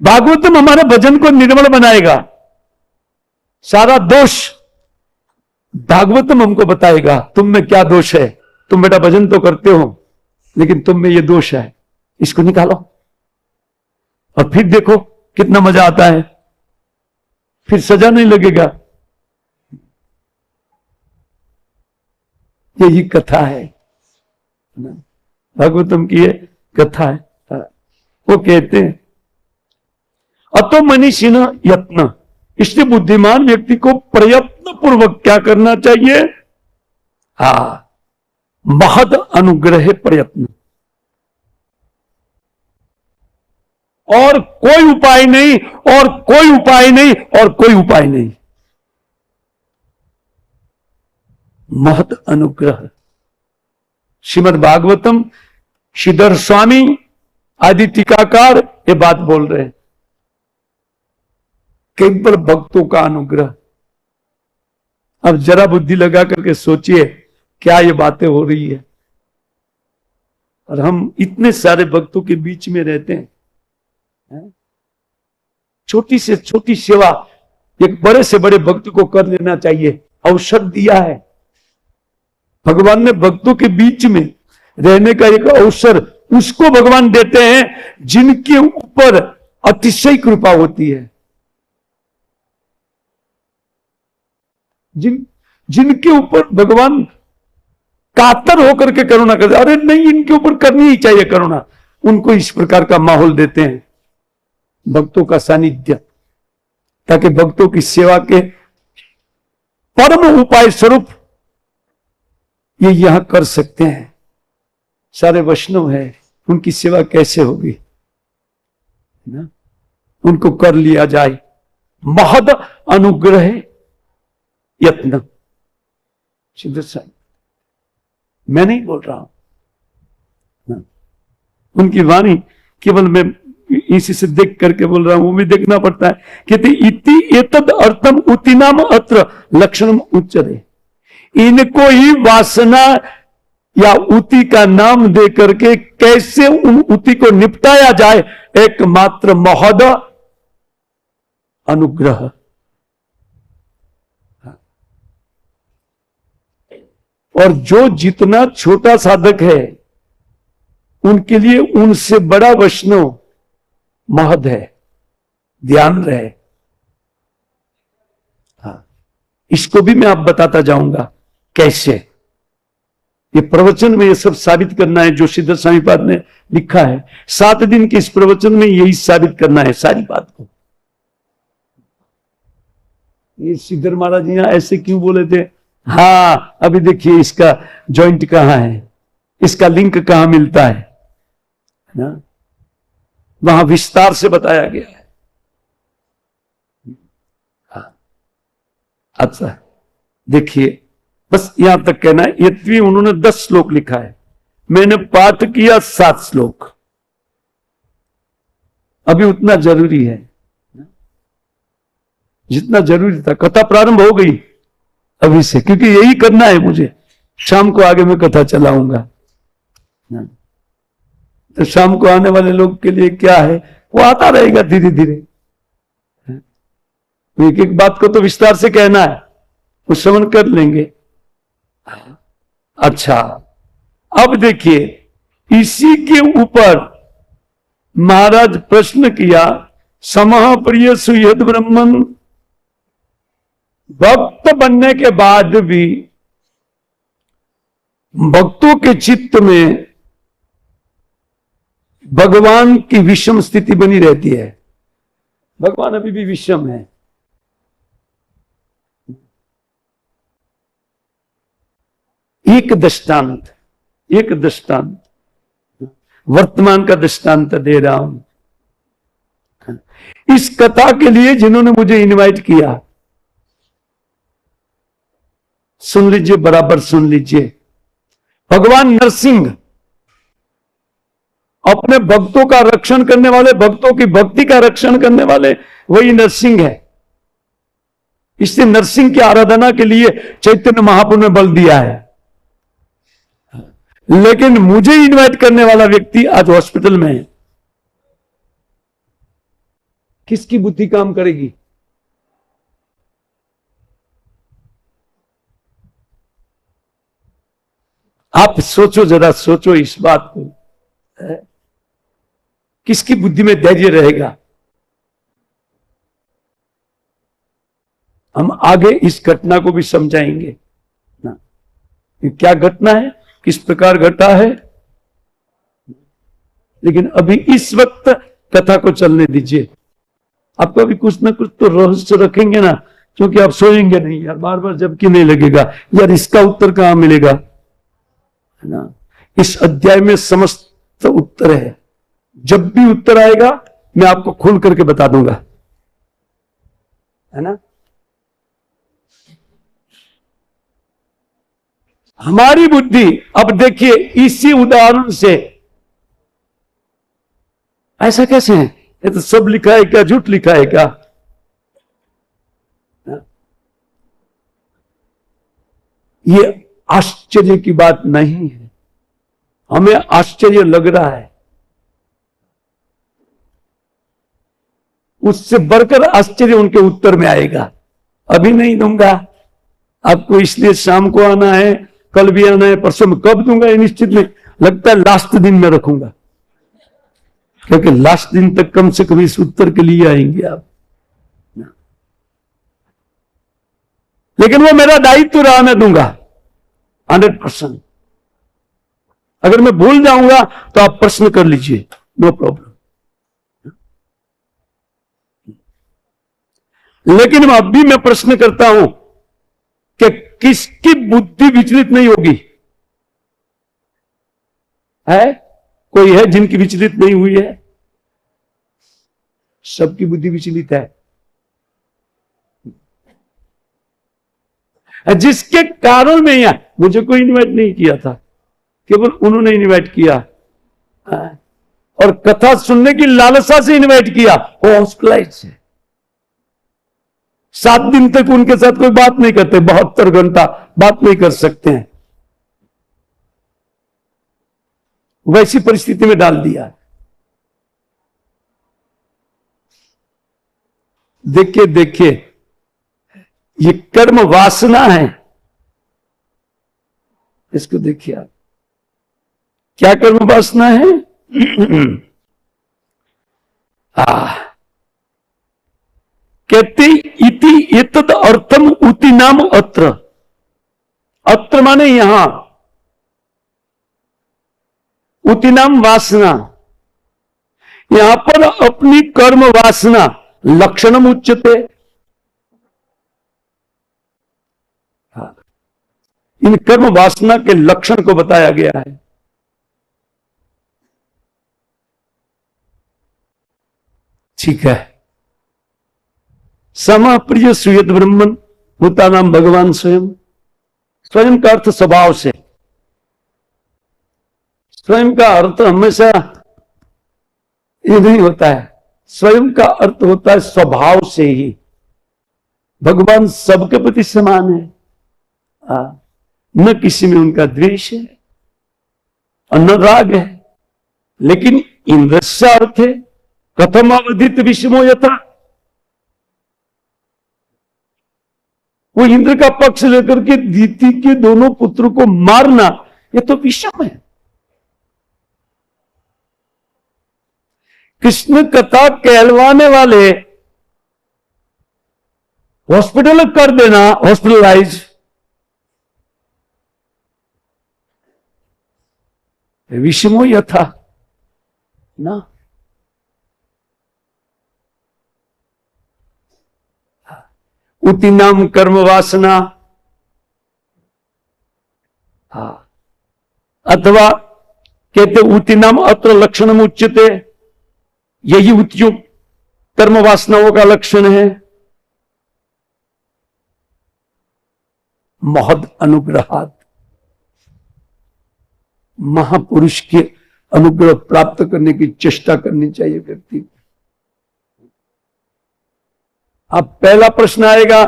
भागवतम हमारे भजन को निर्मल बनाएगा। सारा दोष भागवतम हमको बताएगा, तुम में क्या दोष है। तुम बेटा भजन तो करते हो, लेकिन तुम में ये दोष है, इसको निकालो और फिर देखो कितना मजा आता है, फिर सजा नहीं लगेगा। यही कथा है। भागवतम की ये कथा है। वो कहते हैं अतो मनीषिण यत्न, इसलिए बुद्धिमान व्यक्ति को प्रयत्न पूर्वक क्या करना चाहिए? महद अनुग्रह प्रयत्न, और कोई उपाय नहीं, और कोई उपाय नहीं, और कोई उपाय नहीं। महद अनुग्रह। श्रीमद् भागवतम श्रीधर स्वामी आदि टीकाकार ये बात बोल रहे हैं, केवल भक्तों का अनुग्रह। अब जरा बुद्धि लगा करके सोचिए क्या ये बातें हो रही है, और हम इतने सारे भक्तों के बीच में रहते हैं। छोटी से छोटी सेवा एक बड़े से बड़े भक्त को कर लेना चाहिए। अवसर दिया है भगवान ने, भक्तों के बीच में रहने का एक अवसर उसको भगवान देते हैं जिनके ऊपर अतिशय कृपा होती है, जिनके ऊपर भगवान कातर होकर के करुणा करते। अरे नहीं, इनके ऊपर करनी ही चाहिए करुणा, उनको इस प्रकार का माहौल देते हैं भक्तों का सानिध्य, ताकि भक्तों की सेवा के परम उपाय स्वरूप ये यहां कर सकते हैं। सारे वैष्णव है, उनकी सेवा कैसे होगी ना, उनको कर लिया जाए। महद अनुग्रह यत्न। सिद्ध साहब मैं नहीं बोल रहा हूं, उनकी वाणी केवल मैं इसी से देख करके बोल रहा हूं, वो भी देखना पड़ता है। कहते इति एतद अर्थम उतिनाम अत्र लक्षणम उच्चते, इनको ही वासना या उति का नाम दे करके कैसे उन उति को निपटाया जाए, एकमात्र महद अनुग्रह। और जो जितना छोटा साधक है उनके लिए उनसे बड़ा वैष्णव महद है, ध्यान रहे। इसको भी मैं आप बताता जाऊंगा कैसे। ये प्रवचन में ये सब साबित करना है जो सिद्ध स्वामी पाद ने लिखा है। 7 दिन के इस प्रवचन में यही साबित करना है सारी बात को। ये सिद्धर महाराज जी ऐसे क्यों बोले थे? हाँ, अभी देखिए इसका जॉइंट कहां है, इसका लिंक कहां मिलता है ना, वहां विस्तार से बताया गया है। हाँ, अच्छा देखिए, बस यहां तक कहना है। यद्यपि उन्होंने 10 श्लोक लिखा है, मैंने पाठ किया 7 श्लोक। अभी उतना जरूरी है जितना जरूरी था। कथा प्रारंभ हो गई अभी से, क्योंकि यही करना है मुझे। शाम को आगे मैं कथा चलाऊंगा, तो शाम को आने वाले लोग के लिए क्या है वो आता रहेगा धीरे धीरे। एक एक बात को तो विस्तार से कहना है, वो श्रवण कर लेंगे। अच्छा, अब देखिए इसी के ऊपर महाराज प्रश्न किया, समः प्रिय सुयद ब्रह्मन। भक्त बनने के बाद भी भक्तों के चित्त में भगवान की विषम स्थिति बनी रहती है। भगवान अभी भी विषम है। एक दृष्टांत वर्तमान का दृष्टांत दे रहा हूं इस कथा के लिए जिन्होंने मुझे इनवाइट किया। सुन लीजिए, बराबर सुन लीजिए। भगवान नरसिंह अपने भक्तों का रक्षण करने वाले, भक्तों की भक्ति का रक्षण करने वाले वही नरसिंह है। इसलिए नरसिंह की आराधना के लिए चैतन्य महाप्रभु ने बल दिया है। लेकिन मुझे इनवाइट करने वाला व्यक्ति आज हॉस्पिटल में है। किसकी बुद्धि काम करेगी? आप सोचो, जरा सोचो इस बात को। किसकी बुद्धि में धैर्य रहेगा? हम आगे इस घटना को भी समझाएंगे ना, क्या घटना है, किस प्रकार घटा है। लेकिन अभी इस वक्त कथा को चलने दीजिए। आपका भी कुछ ना कुछ तो रहस्य रखेंगे ना, क्योंकि आप सोएंगे नहीं यार, बार बार जबकि नहीं लगेगा यार इसका उत्तर कहां मिलेगा, है ना। इस अध्याय में समस्त उत्तर है। जब भी उत्तर आएगा मैं आपको खोल करके बता दूंगा, है ना। हमारी बुद्धि, अब देखिए इसी उदाहरण से, ऐसा कैसे है, ये तो सब लिखा है क्या, झूठ लिखा है क्या। ये आश्चर्य की बात नहीं है, हमें आश्चर्य लग रहा है, उससे बढ़कर आश्चर्य उनके उत्तर में आएगा। अभी नहीं दूंगा आपको, इसलिए शाम को आना है, कल भी आना है, परसों में कब दूंगा ये निश्चित नहीं, लगता है लास्ट दिन में रखूंगा, क्योंकि लास्ट दिन तक कम से कम इस उत्तर के लिए आएंगे आप। लेकिन वो मेरा दायित्व रहा, मैं दूंगा 100%। अगर मैं भूल जाऊंगा तो आप प्रश्न कर लीजिए, नो प्रॉब्लम। लेकिन अभी मैं प्रश्न करता हूं कि किसकी बुद्धि विचलित नहीं होगी, है कोई है जिनकी विचलित नहीं हुई है? सबकी बुद्धि विचलित है। जिसके कारण में यहां, मुझे कोई इनवाइट नहीं किया था, केवल उन्होंने इनवाइट किया और कथा सुनने की लालसा से इनवाइट किया, वो हॉस्पिटलाइज है। 7 दिन तक उनके साथ कोई बात नहीं करते, 72 घंटा बात नहीं कर सकते हैं, वैसी परिस्थिति में डाल दिया। देखिए देखिए, ये कर्म वासना है, इसको देखिए आप, क्या कर्म वासना है। कहते इति एतद अर्थम उति नाम अत्र, अत्र माने यहां, उति नाम वासना, यहां पर अपनी कर्म वासना लक्षणम उच्यते, इन कर्म वासना के लक्षण को बताया गया है। ठीक है, समाप्रिय सुयत ब्रह्मन भूता नाम भगवान स्वयं, स्वयं का अर्थ स्वभाव से, स्वयं का अर्थ हमेशा ये नहीं होता है, स्वयं का अर्थ होता है स्वभाव से ही। भगवान सबके प्रति समान है, न किसी में उनका द्वेष है और न राग है। लेकिन इंद्रस्य अर्थ है कथम अवधित विषमो यथा, वो इंद्र का पक्ष लेकर के दीति के दोनों पुत्र को मारना, ये तो विषम है। कृष्ण कथा कहलवाने वाले हॉस्पिटल कर देना, हॉस्पिटलाइज, विषमो यथा ना। उति नाम कर्म वासना, अथवा कहते उति नाम अत्र लक्षणम उच्यते, यही उतियों कर्म वासनाओं का लक्षण है। महद अनुग्रहात, महापुरुष के अनुग्रह प्राप्त करने की चेष्टा करनी चाहिए व्यक्ति को। अब पहला प्रश्न आएगा,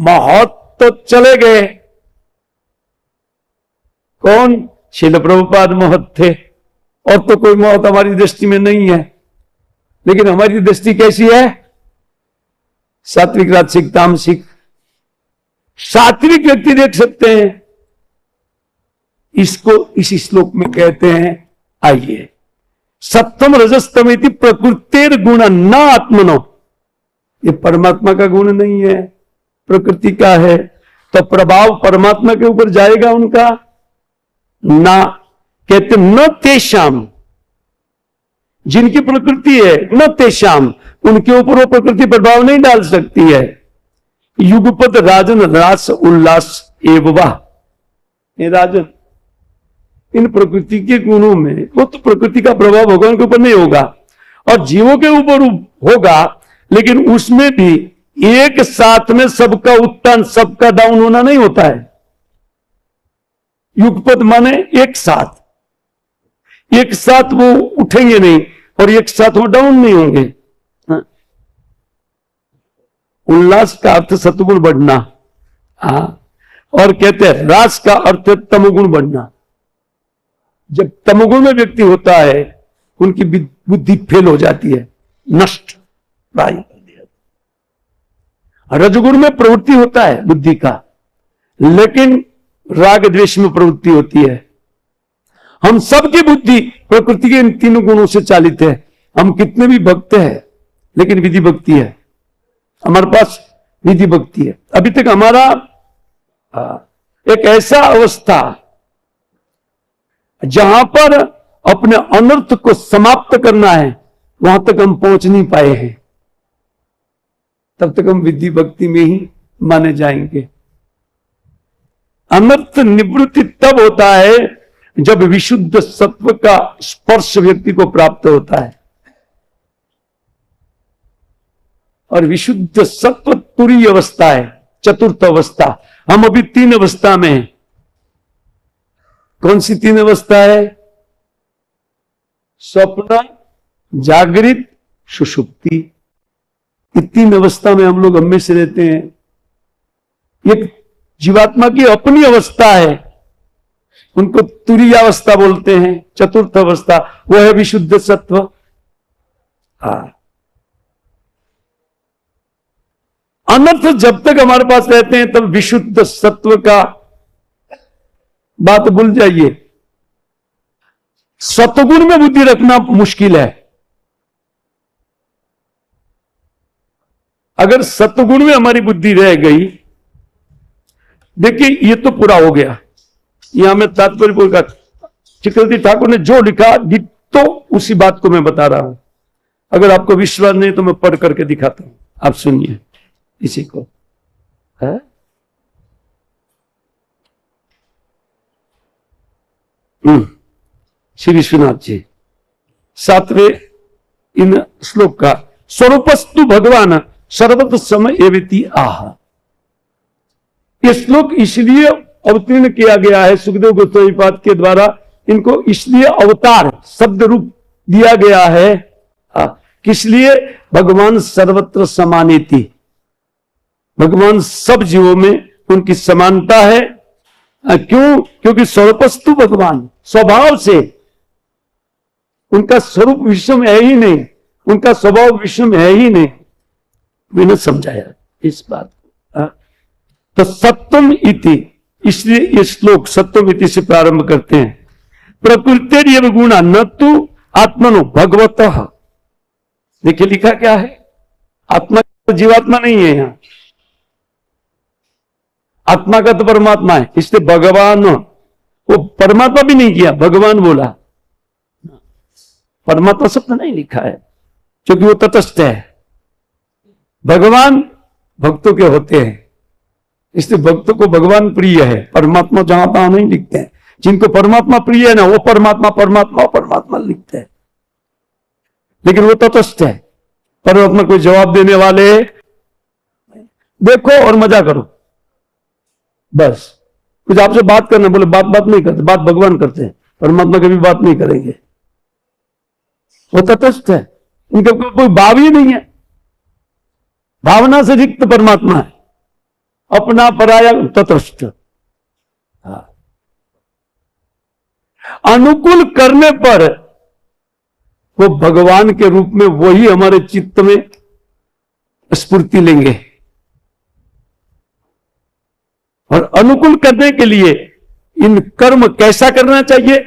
महत तो चले गए, कौन? श्रील प्रभुपाद महत थे, और तो कोई महत हमारी दृष्टि में नहीं है। लेकिन हमारी दृष्टि कैसी है? सात्विक, राजसिक, तामसिक। सात्विक व्यक्ति देख सकते हैं, इसको इस श्लोक में कहते हैं, आइए, सत्वम रजस्तमेति प्रकृतिर गुण न आत्मनो, ये परमात्मा का गुण नहीं है, प्रकृति का है, तो प्रभाव परमात्मा के ऊपर जाएगा उनका ना। कहते न तेषाम, जिनकी प्रकृति है न तेषाम, उनके ऊपर वो प्रकृति प्रभाव नहीं डाल सकती है। युगपत राजन रास उल्लास एवं, ये राजन इन प्रकृति के गुणों में, वो तो प्रकृति का प्रभाव भगवान के ऊपर नहीं होगा और जीवों के ऊपर होगा, लेकिन उसमें भी एक साथ में सबका उत्थान सबका डाउन होना नहीं होता है। युगपत माने एक साथ वो उठेंगे नहीं और एक साथ वो डाउन नहीं होंगे। उल्लास का अर्थ सत्वगुण बढ़ना, और कहते हैं रास का अर्थ तमोगुण बढ़ना। जब तमोगुण में व्यक्ति होता है उनकी बुद्धि फेल हो जाती है, नष्ट प्राय कर दिया। रजगुण में प्रवृत्ति होता है बुद्धि का, लेकिन राग द्वेष में प्रवृत्ति होती है। हम सबकी बुद्धि प्रकृति के इन तीनों गुणों से चालित है। हम कितने भी भक्त हैं, लेकिन विधि भक्ति है, हमारे पास विधि भक्ति है। अभी तक हमारा एक ऐसा अवस्था जहां पर अपने अनर्थ को समाप्त करना है, वहां तक हम पहुंच नहीं पाए हैं। तब तक हम विधि भक्ति में ही माने जाएंगे। अनर्थ निवृत्ति तब होता है जब विशुद्ध सत्व का स्पर्श व्यक्ति को प्राप्त होता है, और विशुद्ध सत्व तुरीय अवस्था है, चतुर्थ अवस्था। हम अभी 3 अवस्था में हैं। कौन सी 3 अवस्था है? स्वप्न, जागृत, सुषुप्ति। ये 3 अवस्था में हम लोग हमेशा रहते हैं। एक जीवात्मा की अपनी अवस्था है, उनको तुरीय अवस्था बोलते हैं। चतुर्थ अवस्था वो है विशुद्ध सत्व। अनर्थ जब तक हमारे पास रहते हैं तब विशुद्ध सत्व का बात भूल जाइए। सतगुण में बुद्धि रखना मुश्किल है। अगर सतगुण में हमारी बुद्धि रह गई, देखिए ये तो पूरा हो गया। यहां मैं तात्पर्य का चक्रवर्ती ठाकुर ने जो लिखा तो उसी बात को मैं बता रहा हूं। अगर आपको विश्वास नहीं तो मैं पढ़ करके दिखाता हूं, आप सुनिए इसी को। है श्री विश्वनाथ जी 7वें इन श्लोक का, स्वरूपस्तु भगवान सर्वत समय एवति आह। ये श्लोक इसलिए अवतीर्ण किया गया है सुखदेव गोस्वामी पाद के द्वारा, इनको इसलिए अवतार शब्द रूप दिया गया है। किस लिए? भगवान सर्वत्र समानेति, भगवान सब जीवों में उनकी समानता है। क्यों? क्योंकि स्वरूपस्तु भगवान, स्वभाव से उनका स्वरूप विश्व में है ही नहीं, उनका स्वभाव विश्व में है ही नहीं। मैंने समझाया इस बात को। तो सत्वम इति, इसलिए ये श्लोक सत्वम इति से प्रारंभ करते हैं। प्रकृति गुणा न तो आत्मनो भगवतः। देखिए लिखा क्या है, आत्मा जीवात्मा नहीं है यहां, आत्मा का तो परमात्मा है। इसलिए भगवान, वो परमात्मा भी नहीं किया, भगवान बोला। परमात्मा शब्द नहीं लिखा है क्योंकि वो तटस्थ है। भगवान भक्तों के होते हैं, इसलिए भक्तों को भगवान प्रिय है। परमात्मा जहां तहां नहीं लिखते हैं। जिनको परमात्मा प्रिय है ना, वो परमात्मा परमात्मा परमात्मा लिखते हैं, लेकिन वो तटस्थ है। परमात्मा को जवाब देने वाले देखो और मजा करो, बस। कुछ आपसे बात करना, बोले बात नहीं करते, बात भगवान करते हैं, परमात्मा कभी बात नहीं करेंगे। वो तटस्थ है, उनके कोई भाव ही नहीं है, भावना से रिक्त परमात्मा है, अपना पराया तटस्थ। अनुकूल करने पर वो भगवान के रूप में वही हमारे चित्त में स्फूर्ति लेंगे। और अनुकूल करने के लिए इन कर्म कैसा करना चाहिए,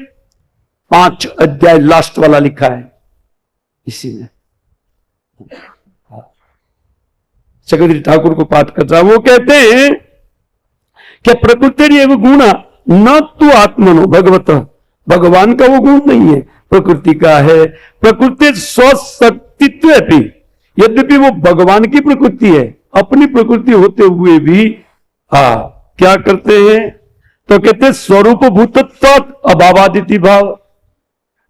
5 अध्याय लास्ट वाला लिखा है इसी में। चक्रवर्ती ठाकुर को पाठ कर रहा, वो कहते हैं कि प्रकृति एवं गुण न तो आत्मनो भगवत, भगवान का वो गुण नहीं है, प्रकृति का है। प्रकृति स्वशक्तित्व भी, यद्यपि वो भगवान की प्रकृति है, अपनी प्रकृति होते हुए भी क्या करते हैं, तो कहते स्वरूप भूतत्व अभावादिति भाव।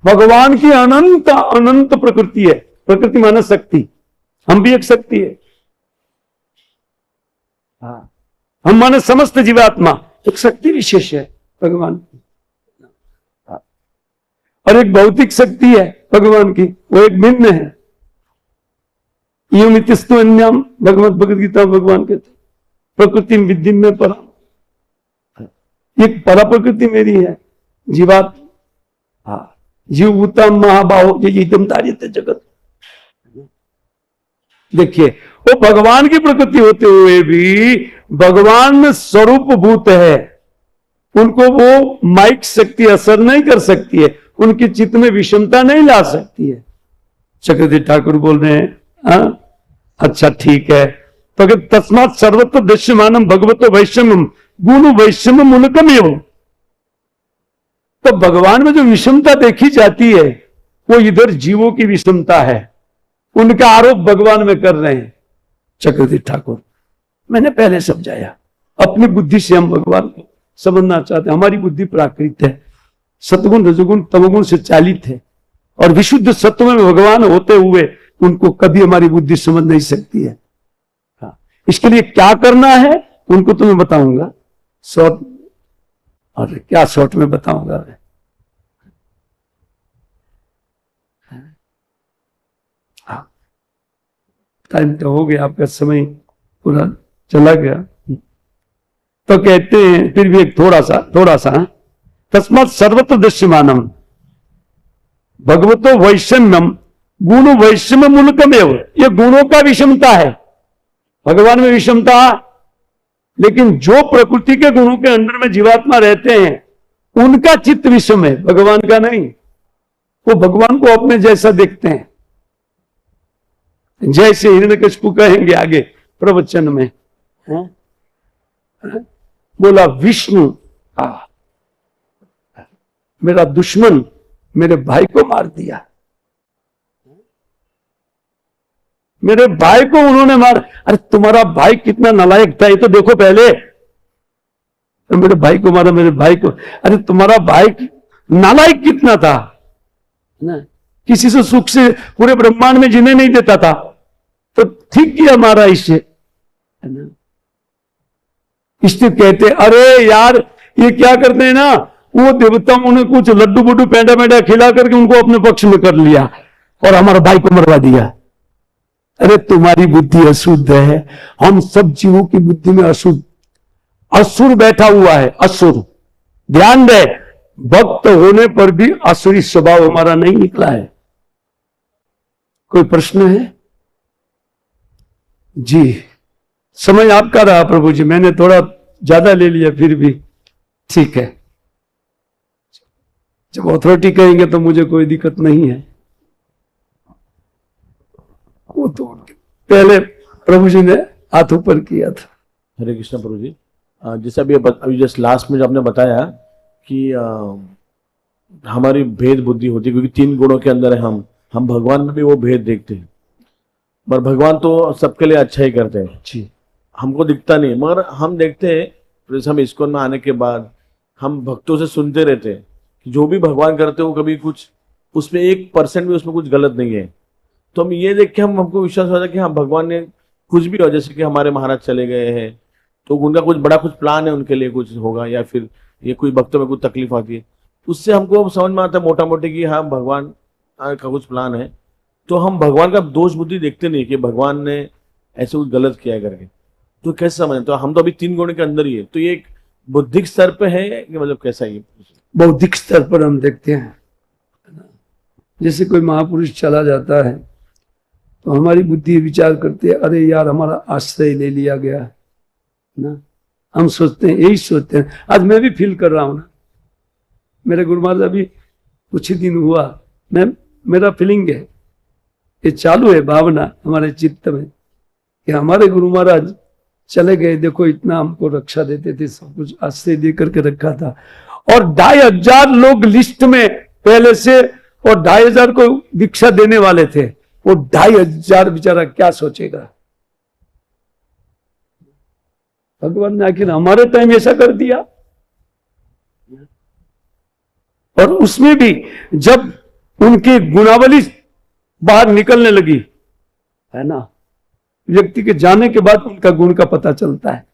भगवान की अनंत अनंत प्रकृति है। प्रकृति माना शक्ति, हम भी एक शक्ति है। हम माने समस्त जीवात्मा एक शक्ति विशेष है भगवान की, और एक भौतिक शक्ति है भगवान की, वो एक भिन्न है। युमितिस्तु अन्यम, भगवत भगवद गीता भगवान कहते प्रकृति विद्धि में परा, एक परा प्रकृति मेरी है जीवात्मा। जीव उत्तम महाबाहो ये एकदम तारित जगत। देखिए वो भगवान की प्रकृति होते हुए भी भगवान में स्वरूप भूत है, उनको वो माइक शक्ति असर नहीं कर सकती है, उनके चित्त में विषमता नहीं ला सकती है। चक्रवर्ती ठाकुर बोल रहे हैं अच्छा ठीक है, तो अगर तस्मात् सर्वत्र दृश्यमानम भगवतो वैषम्यम गुण वैषम्य मूलकम एवं, तो भगवान में जो विषमता देखी जाती है वो इधर जीवों की विषमता है, उनका आरोप भगवान में कर रहे हैं चक्रवर्ती ठाकुर। मैंने पहले समझाया, अपनी बुद्धि से हम भगवान को समझना चाहते हैं। हमारी बुद्धि प्राकृत है, सतगुण रजगुण तमगुण से चालित है, और विशुद्ध सत्व में भगवान होते हुए उनको कभी हमारी बुद्धि समझ नहीं सकती है। इसके लिए क्या करना है उनको तो मैं बताऊंगा शॉर्ट, और क्या शॉर्ट में बताऊंगा मैं। टाइम तो हो गया, आपका समय पूरा चला गया। तो कहते हैं फिर भी एक थोड़ा सा तस्मात् सर्वत्र दृश्यमानम भगवतो वैषम्यम गुण वैषम्य मूलकमेव, ये गुणों का विषमता है, भगवान में विषमता। लेकिन जो प्रकृति के गुणों के अंदर में जीवात्मा रहते हैं उनका चित्त विषम है, भगवान का नहीं। वो भगवान को अपने जैसा देखते हैं, जैसे हिरण्यकशिपु कहेंगे आगे प्रवचन में, बोला विष्णु मेरा दुश्मन मेरे भाई को मार दिया, मेरे भाई को उन्होंने मारा। अरे तुम्हारा भाई कितना नालायक था ये तो देखो पहले, तो मेरे भाई को मारा, मेरे भाई को। अरे तुम्हारा भाई नालायक कितना था ना, किसी से सुख से पूरे ब्रह्मांड में जीने नहीं देता था, तो ठीक किया मारा इससे, है ना। इसलिए कहते अरे यार ये क्या करते हैं ना, वो देवता उन्हें कुछ लड्डू बुड्डू पेंडा मेंढा खिला करके उनको अपने पक्ष में कर लिया और हमारे भाई को मरवा दिया। अरे तुम्हारी बुद्धि अशुद्ध है, हम सब जीवों की बुद्धि में असुर बैठा हुआ है, असुर। ध्यान दे, भक्त होने पर भी असुरी स्वभाव हमारा नहीं निकला है। कोई प्रश्न है जी? समय आपका रहा प्रभु जी, मैंने थोड़ा ज्यादा ले लिया, फिर भी ठीक है। जब अथॉरिटी कहेंगे तो मुझे कोई दिक्कत नहीं है। वो तो पहले प्रभु जी ने हाथ ऊपर किया था। हरे कृष्ण प्रभु जी। जैसे अभी जस्ट लास्ट में जो आपने बताया कि हमारी भेद बुद्धि होती है, क्योंकि 3 गुणों के अंदर है हम भगवान में भी वो भेद देखते हैं, पर भगवान तो सबके लिए अच्छा ही करते हैं जी, हमको दिखता नहीं, मगर हम देखते हैं। जैसे हम इस्कॉन में आने के बाद हम भक्तों से सुनते रहते हैं कि जो भी भगवान करते हो कभी कुछ उसमें 1% भी उसमें कुछ गलत नहीं है। तो हम ये देख के हमको विश्वास होता है कि हाँ भगवान ने कुछ भी हो, जैसे कि हमारे महाराज चले गए हैं तो उनका कुछ बड़ा कुछ प्लान है, उनके लिए कुछ होगा, या फिर ये कोई भक्तों में कुछ तकलीफ आती है, उससे हमको समझ में आता है मोटा मोटी कि हाँ भगवान का कुछ प्लान है। तो हम भगवान का दोष बुद्धि देखते नहीं कि भगवान ने ऐसे कुछ गलत किया है करके। तो कैसे समझें? तो हम तो अभी 3 गुण के अंदर ही है, तो ये एक बौद्धिक स्तर पे है कि मतलब कैसा है? बौद्धिक स्तर पर हम देखते हैं, जैसे कोई महापुरुष चला जाता है तो हमारी बुद्धि विचार करती है अरे यार हमारा आश्रय ले लिया गया ना। हम सोचते हैं, यही सोचते हैं। आज मैं भी फील कर रहा हूं ना, मेरे गुरु महाराज अभी कुछ ही दिन हुआ, मेरा फीलिंग है, ये चालू है भावना हमारे चित्त में कि हमारे गुरु महाराज चले गए। देखो इतना हमको रक्षा देते थे, सब कुछ आश्रय दे करके रखा था, और 2500 लोग लिस्ट में पहले से और 2500 को दीक्षा देने वाले थे, वो 2500 बेचारा क्या सोचेगा। भगवान ने आखिर हमारे टाइम ऐसा कर दिया। और उसमें भी जब उनकी गुणावली बाहर निकलने लगी, है ना, व्यक्ति के जाने के बाद उनका गुण का पता चलता है।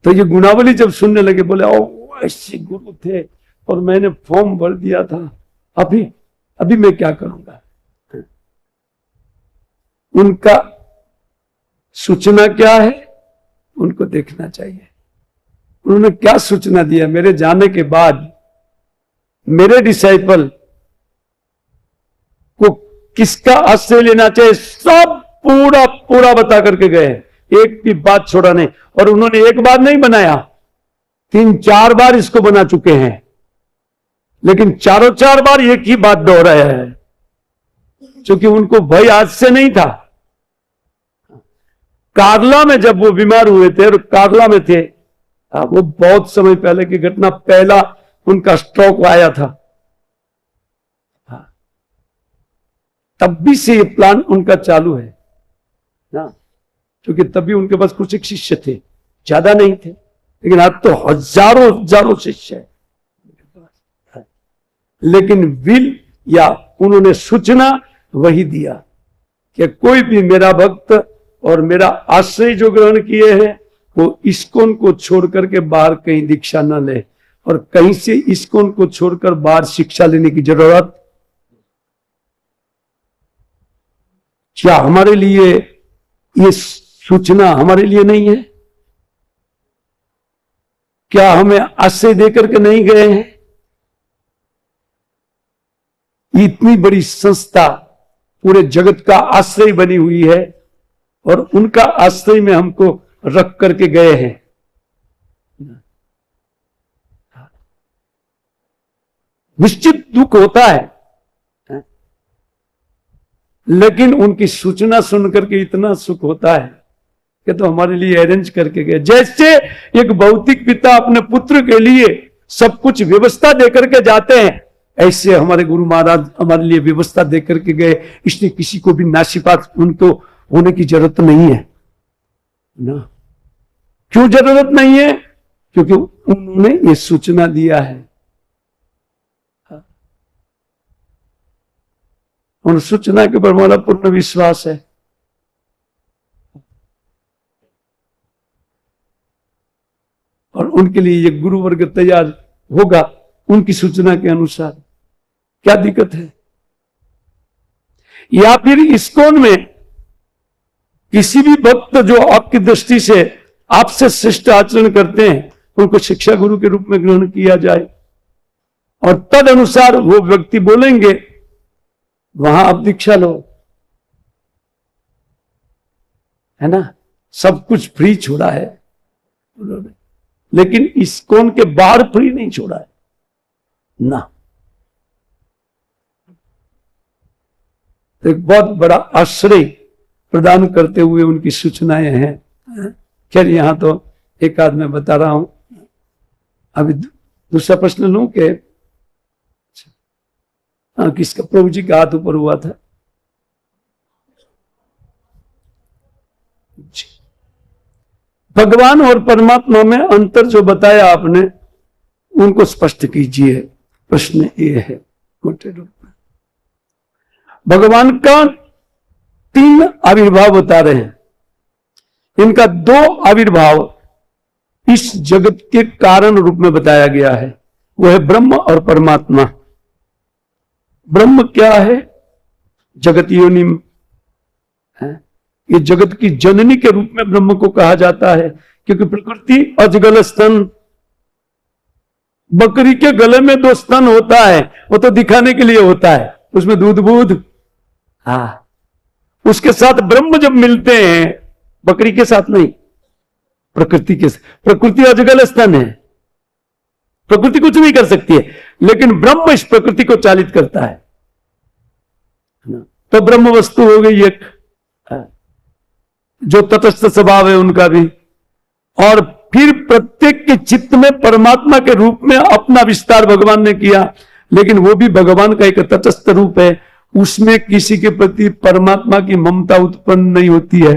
तो ये गुणावली जब सुनने लगे, बोले ओ ऐसे गुरु थे और मैंने फॉर्म भर दिया था, अभी मैं क्या करूंगा। उनका सूचना क्या है, उनको देखना चाहिए। उन्होंने क्या सूचना दिया, मेरे जाने के बाद मेरे डिसाइपल को किसका आश्रय लेना चाहिए, सब पूरा पूरा बता करके गए, एक भी बात छोड़ा नहीं। और उन्होंने एक बार नहीं बनाया, 3-4 बार इसको बना चुके हैं, लेकिन 4 बार एक ही बात दोहराया है, क्योंकि उनको भय आज से नहीं था। कार्ला में जब वो बीमार हुए थे और कार्ला में थे, वो बहुत समय पहले की घटना, पहला उनका स्ट्रोक आया था, तब भी से ये प्लान उनका चालू है ना, क्योंकि तभी उनके पास कुछ एक शिष्य थे, ज्यादा नहीं थे, लेकिन आज तो हजारों शिष्य है। लेकिन विल या उन्होंने सूचना वही दिया कि कोई भी मेरा भक्त और मेरा आश्रय जो ग्रहण किए हैं वो इस्कॉन को छोड़ करके बाहर कहीं दीक्षा न ले, और कहीं से इस्कॉन को छोड़कर बाहर शिक्षा लेने की जरूरत। क्या हमारे लिए ये सूचना हमारे लिए नहीं है? क्या हमें आश्रय देकर के नहीं गए हैं? इतनी बड़ी संस्था पूरे जगत का आश्रय बनी हुई है और उनका आश्रय में हमको रख करके गए हैं। निश्चित दुख होता है, लेकिन उनकी सूचना सुनकर के इतना सुख होता है कि तो हमारे लिए अरेंज करके गए। जैसे एक भौतिक पिता अपने पुत्र के लिए सब कुछ व्यवस्था देकर के जाते हैं, ऐसे हमारे गुरु महाराज हमारे लिए व्यवस्था देकर के गए। इसलिए किसी को भी नासीपात उनको होने की जरूरत नहीं है ना। क्यों जरूरत नहीं है? क्योंकि उन्होंने ये सूचना दिया है। उन सूचना के ऊपर हमारा पूर्ण विश्वास है। और उनके लिए ये गुरु वर्ग तैयार होगा उनकी सूचना के अनुसार। क्या दिक्कत है? या फिर इस्कॉन में किसी भी भक्त जो आपकी दृष्टि से आपसे श्रेष्ठ आचरण करते हैं उनको शिक्षा गुरु के रूप में ग्रहण किया जाए, और तद अनुसार वो व्यक्ति बोलेंगे वहां आप दीक्षा लो, है ना। सब कुछ फ्री छोड़ा है उन्होंने, लेकिन इस्कॉन के बाहर फ्री नहीं छोड़ा है ना। तो एक बहुत बड़ा आश्रय प्रदान करते हुए उनकी सूचनाएं हैं। खैर यहां तो एक आध मैं बता रहा हूं। अभी दूसरा प्रश्न लूं कि किसका? प्रभु जी का हाथ ऊपर हुआ था। भगवान और परमात्मा में अंतर जो बताया आपने उनको स्पष्ट कीजिए। प्रश्न ये है मोटे रूप में। भगवान का 3 आविर्भाव बता रहे हैं, इनका 2 आविर्भाव इस जगत के कारण रूप में बताया गया है, वो है ब्रह्म और परमात्मा। ब्रह्म क्या है? जगत योनि है, ये जगत की जननी के रूप में ब्रह्म को कहा जाता है, क्योंकि प्रकृति अजगल स्तन, बकरी के गले में 2 स्तन होता है, वो तो दिखाने के लिए होता है, उसमें दूध बूध। उसके साथ ब्रह्म जब मिलते हैं, बकरी के साथ नहीं, प्रकृति के साथ। प्रकृति अजगल स्तन है, प्रकृति कुछ नहीं कर सकती है, लेकिन ब्रह्म इस प्रकृति को चालित करता है। तो ब्रह्म वस्तु हो गई एक, जो तटस्थ स्वभाव है उनका भी। और फिर प्रत्येक के चित्त में परमात्मा के रूप में अपना विस्तार भगवान ने किया, लेकिन वो भी भगवान का एक तटस्थ रूप है, उसमें किसी के प्रति परमात्मा की ममता उत्पन्न नहीं होती है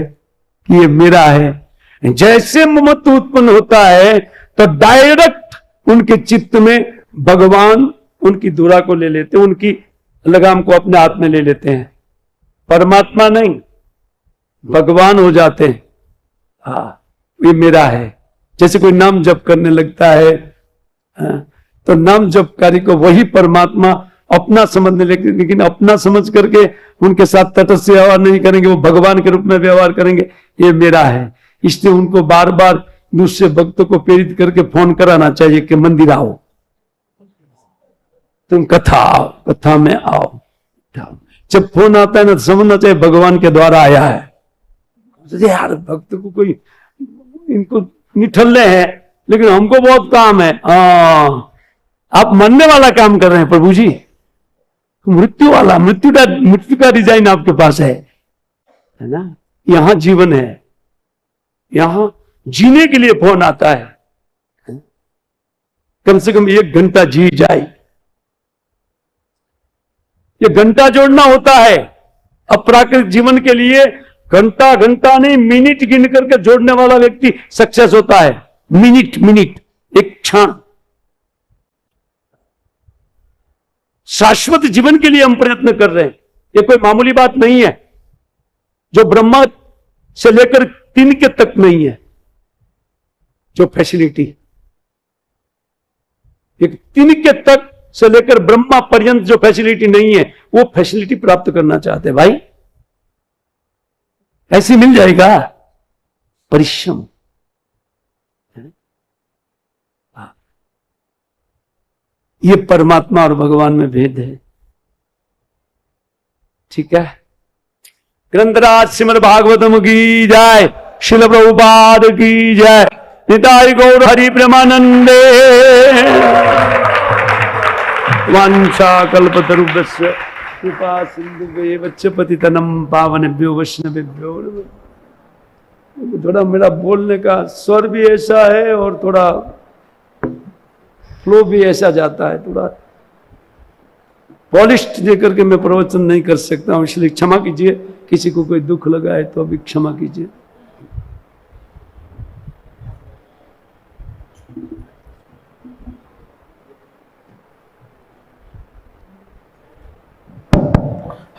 कि ये मेरा है। जैसे ममत्व उत्पन्न होता है तो डायरेक्ट उनके चित्त में भगवान उनकी धुरा को ले लेते हैं, उनकी लगाम को अपने हाथ में ले लेते हैं। परमात्मा नहीं, भगवान हो जाते हैं। हाँ, ये मेरा है। जैसे कोई नाम जप करने लगता है, तो नाम जपकारी को वही परमात्मा अपना समझने लगे, लेकिन अपना समझ करके उनके साथ तटस्थ व्यवहार नहीं करेंगे, वो भगवान के रूप में व्यवहार करेंगे, ये मेरा है। इसलिए उनको बार बार दूसरे भक्तों को प्रेरित करके फोन कराना चाहिए कि मंदिर आओ, तुम कथा आओ, कथा में आओ। जब फोन आता है ना, समझना चाहिए भगवान के द्वारा आया है। यार भक्त को कोई इनको निठल्ले हैं, लेकिन हमको बहुत काम है। आप मरने वाला काम कर रहे हैं प्रभु जी, मृत्यु वाला, मृत्यु का डिजाइन आपके पास है ना। यहां जीवन है, यहां जीने के लिए फोन आता है। कम से कम 1 घंटा जी जाए, ये घंटा जोड़ना होता है। अपराकृत जीवन के लिए घंटा घंटा नहीं, मिनट गिन करके जोड़ने वाला व्यक्ति सक्सेस होता है। मिनट मिनट, एक क्षण। शाश्वत जीवन के लिए हम प्रयत्न कर रहे हैं, ये कोई मामूली बात नहीं है, जो ब्रह्मा से लेकर तिनके तक नहीं है। जो फैसिलिटी एक तिनके तक से लेकर ब्रह्मा पर्यंत जो फैसिलिटी नहीं है, वो फैसिलिटी प्राप्त करना चाहते हैं भाई। ऐसी मिल जाएगा, परिश्रम। ये परमात्मा और भगवान में भेद है। ठीक है, ग्रंथराज श्रीमद् भागवतम की जय, श्रील प्रभुपाद की जय, निताई गौर हरि प्रेमानंदे। वांछा कल्पतरुभ्यस्य कृपा सिंधुभ्यैव च पतितनं पावनेभ्यो वैष्णवेभ्यो। थोड़ा मेरा बोलने का स्वर भी ऐसा है और थोड़ा फ्लो भी ऐसा जाता है, थोड़ा पॉलिश्ड देकर के मैं प्रवचन नहीं कर सकता हूं, इसलिए क्षमा कीजिए। किसी को कोई दुख लगा है तो अभी क्षमा कीजिए।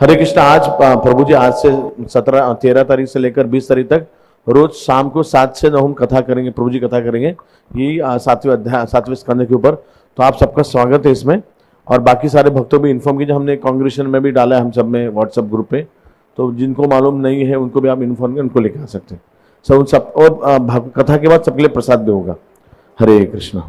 हरे कृष्णा। आज प्रभु जी आज से 13 तारीख से लेकर 20 तारीख तक रोज शाम को 7 से 9 हम कथा करेंगे, प्रभु जी कथा करेंगे, यही 7वें अध्याय 7वें स्कंद के ऊपर। तो आप सबका स्वागत है इसमें, और बाकी सारे भक्तों भी इन्फॉर्म कीजिए। हमने कांग्रेगेशन में भी डाला है, हम सब में व्हाट्सएप ग्रुप पे, तो जिनको मालूम नहीं है उनको भी आप इन्फॉर्म करें, उनको लेके आ सकते हैं सब। और कथा के बाद सबके लिए प्रसाद भी होगा। हरे कृष्णा।